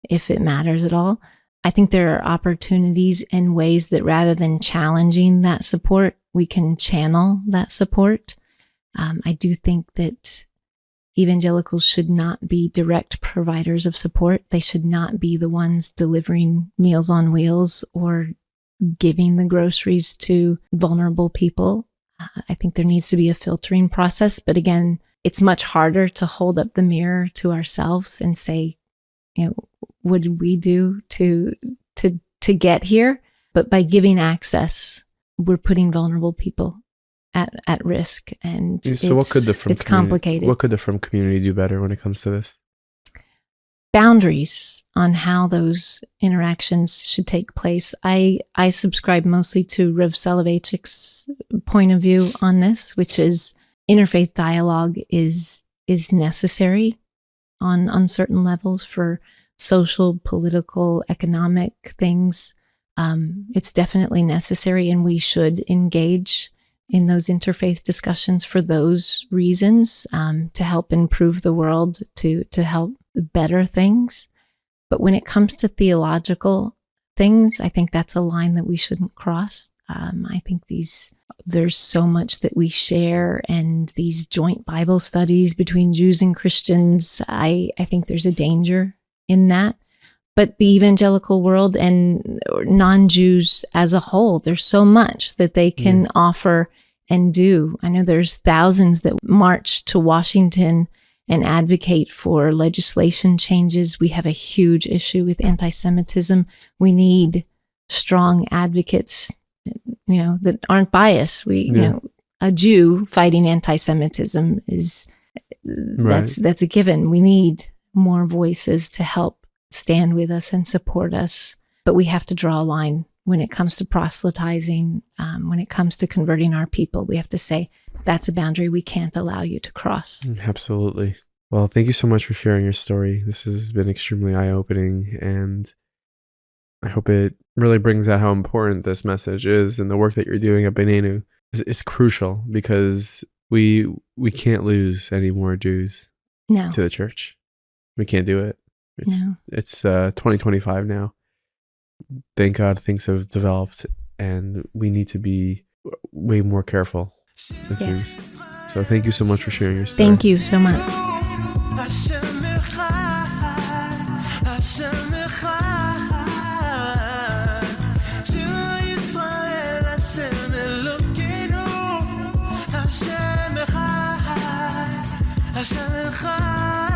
Speaker 1: if it matters at all. I think there are opportunities and ways that rather than challenging that support, we can channel that support. I do think that evangelicals should not be direct providers of support. They should not be the ones delivering Meals on Wheels or giving the groceries to vulnerable people. I think there needs to be a filtering process. But again, it's much harder to hold up the mirror to ourselves and say, what did we do to get here? But by giving access, we're putting vulnerable people at risk. And
Speaker 3: so it's
Speaker 1: complicated.
Speaker 3: What could the frum community do better when it comes to this?
Speaker 1: Boundaries on how those interactions should take place. I subscribe mostly to Rav Soloveitchik's point of view on this, which is interfaith dialogue is necessary on certain levels for social, political, economic things. It's definitely necessary, and we should engage in those interfaith discussions for those reasons, to help improve the world, to help better things. But when it comes to theological things, I think that's a line that we shouldn't cross. I think there's so much that we share, and these joint Bible studies between Jews and Christians, I think there's a danger in that. But the evangelical world and non-Jews as a whole, there's so much that they can offer and do. I know there's thousands that march to Washington and advocate for legislation changes. We have a huge issue with anti-Semitism. We need strong advocates, that aren't biased. A Jew fighting anti-Semitism is that's a given. We need more voices to help stand with us and support us. But we have to draw a line when it comes to proselytizing, when it comes to converting our people. We have to say, that's a boundary we can't allow you to cross.
Speaker 3: Absolutely. Well, thank you so much for sharing your story. This has been extremely eye-opening, and I hope it really brings out how important this message is, and the work that you're doing at Beyneynu is crucial, because we can't lose any more Jews
Speaker 1: No.
Speaker 3: to the church. We can't do it. It's 2025 now. Thank God things have developed, and we need to be way more careful, it seems. So thank you so much for sharing your story.
Speaker 1: Thank you so much.
Speaker 4: Hashem